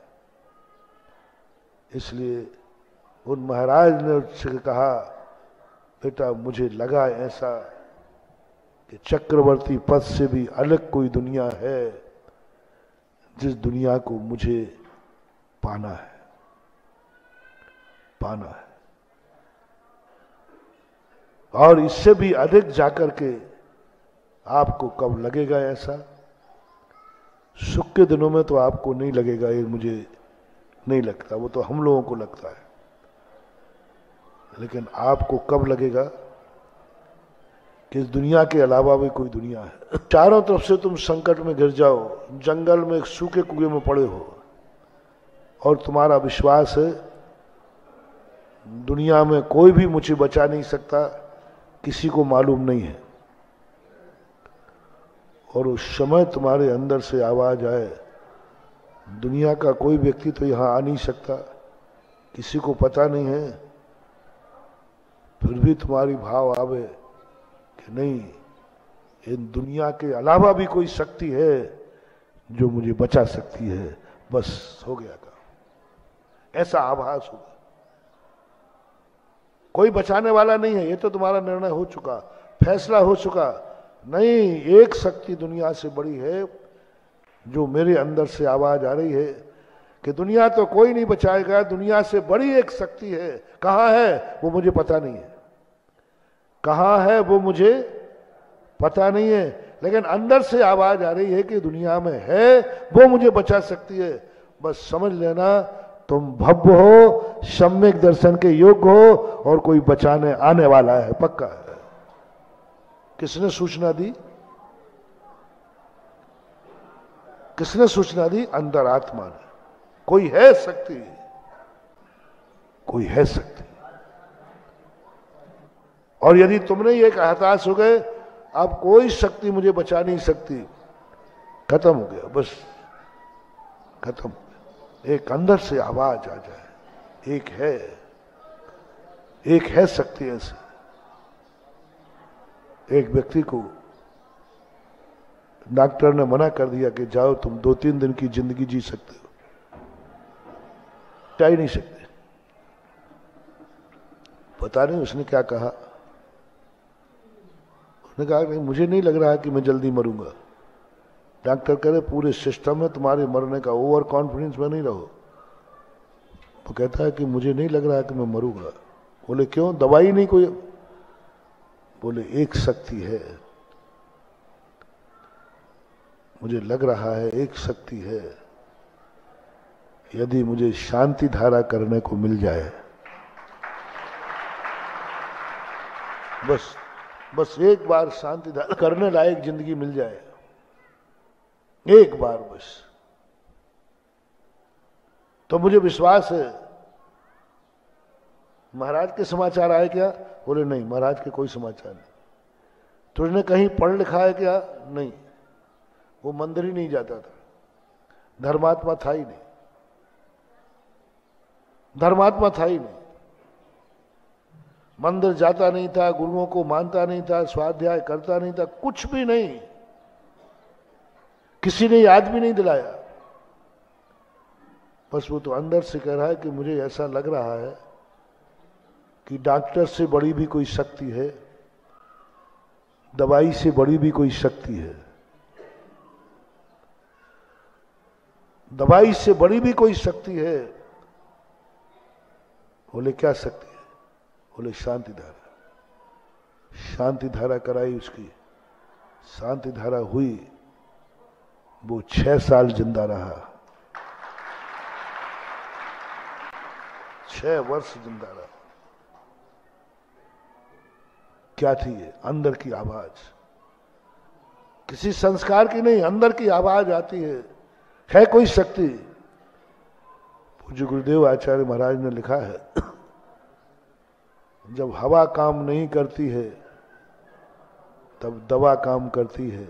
इसलिए उन महाराज ने उससे कहा, बेटा मुझे लगा ऐसा कि चक्रवर्ती पद से भी अलग कोई दुनिया है, जिस दुनिया को मुझे पाना है, पाना है। और इससे भी अधिक जाकर के आपको कब लगेगा ऐसा? सुख के दिनों में तो आपको नहीं लगेगा, ये मुझे नहीं लगता, वो तो हम लोगों को लगता है। लेकिन आपको कब लगेगा कि इस दुनिया के अलावा भी कोई दुनिया है? चारों तरफ से तुम संकट में गिर जाओ, जंगल में एक सूखे कुएं में पड़े हो, और तुम्हारा विश्वास है दुनिया में कोई भी मुझे बचा नहीं सकता, किसी को मालूम नहीं है। और उस समय तुम्हारे अंदर से आवाज आए, दुनिया का कोई व्यक्ति तो यहां आ नहीं सकता, किसी को पता नहीं है, फिर भी तुम्हारी भाव आवे कि नहीं, इन दुनिया के अलावा भी कोई शक्ति है जो मुझे बचा सकती है, बस हो गया काम। ऐसा आभास होगा। कोई बचाने वाला नहीं है, ये तो तुम्हारा निर्णय हो चुका, फैसला हो चुका। नहीं, एक शक्ति दुनिया से बड़ी है, जो मेरे अंदर से आवाज आ रही है कि दुनिया तो कोई नहीं बचाएगा, दुनिया से बड़ी एक शक्ति है। कहां है वो मुझे पता नहीं है, कहां है वो मुझे पता नहीं है, लेकिन अंदर से आवाज आ रही है कि दुनिया में है, वो मुझे बचा सकती है। बस समझ लेना, तुम भव्य हो, सम्यक दर्शन के योग्य हो, और कोई बचाने आने वाला है, पक्का है। किसने सूचना दी? किसने सूचना दी? अंदर आत्मा ने। कोई है शक्ति, कोई है शक्ति। और यदि तुमने ये हताश हो गए, अब कोई शक्ति मुझे बचा नहीं सकती, खत्म हो गया, बस खत्म। एक अंदर से आवाज आ जाए, एक है शक्ति ऐसी। एक व्यक्ति को डॉक्टर ने मना कर दिया कि जाओ, तुम 2-3 दिन की जिंदगी जी सकते हो, जा ही नहीं सकते। पता नहीं उसने क्या कहा। उसने कहा नहीं, मुझे नहीं लग रहा है कि मैं जल्दी मरूंगा। डॉक्टर कह रहे पूरे सिस्टम में तुम्हारे मरने का ओवर कॉन्फिडेंस में नहीं रहो। वो कहता है कि मुझे नहीं लग रहा है कि मैं मरूंगा। बोले क्यों? दवाई नहीं कोई? बोले एक शक्ति है, मुझे लग रहा है एक शक्ति है, यदि मुझे शांति धारा करने को मिल जाए, बस एक बार शांति धारा करने लायक जिंदगी मिल जाए, एक बार बस, तो मुझे विश्वास है। महाराज के समाचार आए क्या? बोले नहीं, महाराज के कोई समाचार नहीं। तुझने कहीं पढ़ लिखा है क्या? नहीं, वो मंदिर ही नहीं जाता था, धर्मात्मा था ही नहीं, धर्मात्मा था ही नहीं, मंदिर जाता नहीं था, गुरुओं को मानता नहीं था, स्वाध्याय करता नहीं था, कुछ भी नहीं, किसी ने याद भी नहीं दिलाया। बस वो तो अंदर से कह रहा है कि मुझे ऐसा लग रहा है कि डॉक्टर से बड़ी भी कोई शक्ति है, दवाई से बड़ी भी कोई शक्ति है, दवाई से बड़ी भी कोई शक्ति है। बोले क्या शक्ति है? बोले शांति धारा। शांति धारा कराई उसकी, शांति धारा हुई, वो 6 साल जिंदा रहा, 6 वर्ष जिंदा रहा। क्या थी ये? अंदर की आवाज, किसी संस्कार की नहीं, अंदर की आवाज आती है कोई शक्ति। पूज्य गुरुदेव आचार्य महाराज ने लिखा है, जब हवा काम नहीं करती है तब दवा काम करती है,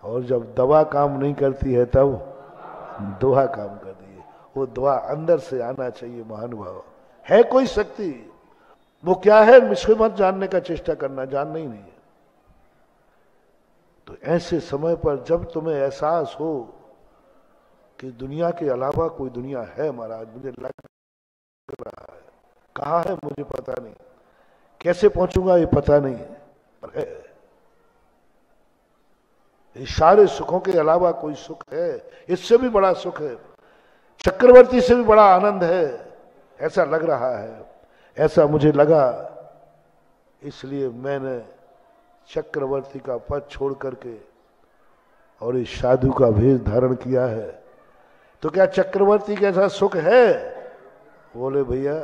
और जब दवा काम नहीं करती है तब दुआ काम कर रही है। वो दुआ अंदर से आना चाहिए महानुभाव। है कोई शक्ति, वो क्या है मुझे मत जानने का चेष्टा करना, जानना ही नहीं है। तो ऐसे समय पर जब तुम्हें एहसास हो कि दुनिया के अलावा कोई दुनिया है महाराज, मुझे लग रहा है, कहाँ है मुझे पता नहीं, कैसे पहुंचूंगा ये पता नहीं, पर है। इस सारे सुखों के अलावा कोई सुख है, इससे भी बड़ा सुख है, चक्रवर्ती से भी बड़ा आनंद है, ऐसा लग रहा है, ऐसा मुझे लगा। इसलिए मैंने चक्रवर्ती का पद छोड़ करके और इस साधु का भेष धारण किया है। तो क्या चक्रवर्ती कैसा सुख है? बोले भैया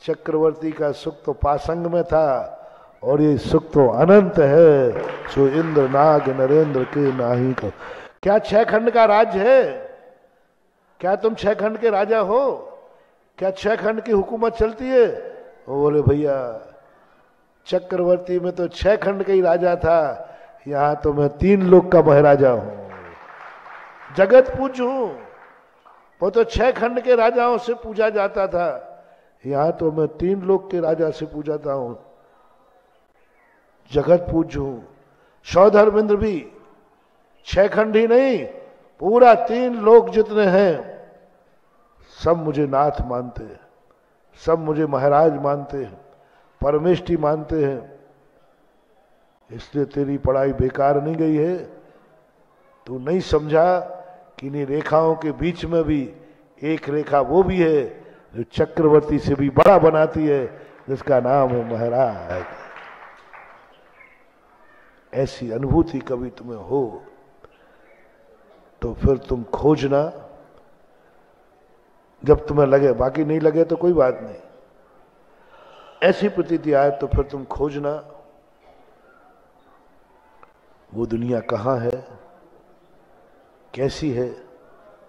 चक्रवर्ती का सुख तो पासंग में था और ये सुख तो अनंत है, सो इंद्र नाग नरेंद्र के नाही को। क्या 6 खंड का राज्य है? क्या तुम 6 खंड के राजा हो? क्या 6 खंड की हुकूमत चलती है? वो बोले भैया चक्रवर्ती में तो 6 खंड का ही राजा था, यहां तो मैं 3 लोक का महाराजा हूं, जगत पूज हूं। वो तो 6 खंड के राजाओं से पूजा जाता था, यहां तो मैं 3 लोक के राजा से पूजाता हूं, जगत पूज हूं। सौधर्मेंद्र भी 6 खंड ही नहीं, पूरा 3 लोक जितने हैं सब मुझे नाथ मानते हैं, सब मुझे महाराज मानते हैं, परमेष्ठी मानते हैं। इसलिए तेरी पढ़ाई बेकार नहीं गई है। तू नहीं समझा कि इन रेखाओं के बीच में भी एक रेखा वो भी है जो चक्रवर्ती से भी बड़ा बनाती है, जिसका नाम है महाराज। ऐसी अनुभूति कभी तुम्हें हो तो फिर तुम खोजना, जब तुम्हें लगे, बाकी नहीं लगे तो कोई बात नहीं, ऐसी प्रतीति आए तो फिर तुम खोजना वो दुनिया कहाँ है, कैसी है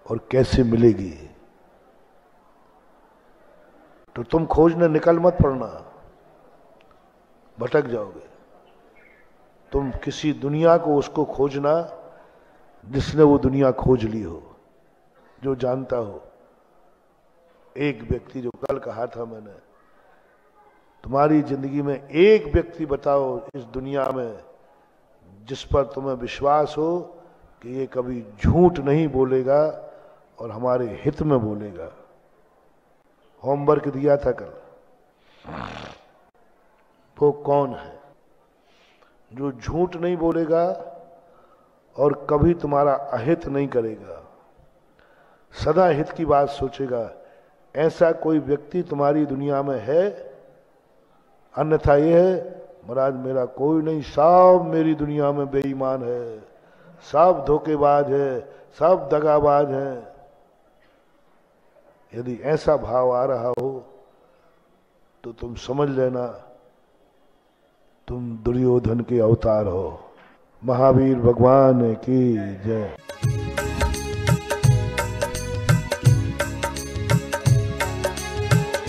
और कैसे मिलेगी। तो तुम खोजने निकल मत पड़ना, भटक जाओगे। तुम किसी दुनिया को उसको खोजना जिसने वो दुनिया खोज ली हो, जो जानता हो। एक व्यक्ति, जो कल कहा था मैंने, तुम्हारी जिंदगी में एक व्यक्ति बताओ इस दुनिया में जिस पर तुम्हें विश्वास हो कि ये कभी झूठ नहीं बोलेगा और हमारे हित में बोलेगा। होमवर्क दिया था कल, वो कौन है जो झूठ नहीं बोलेगा और कभी तुम्हारा अहित नहीं करेगा, सदा हित की बात सोचेगा। ऐसा कोई व्यक्ति तुम्हारी दुनिया में है? अन्यथा ये है महाराज मेरा कोई नहीं, सब मेरी दुनिया में बेईमान है, सब धोखेबाज है, सब दगाबाज है। यदि ऐसा भाव आ रहा हो तो तुम समझ लेना तुम दुर्योधन के अवतार हो। महावीर भगवान की जय।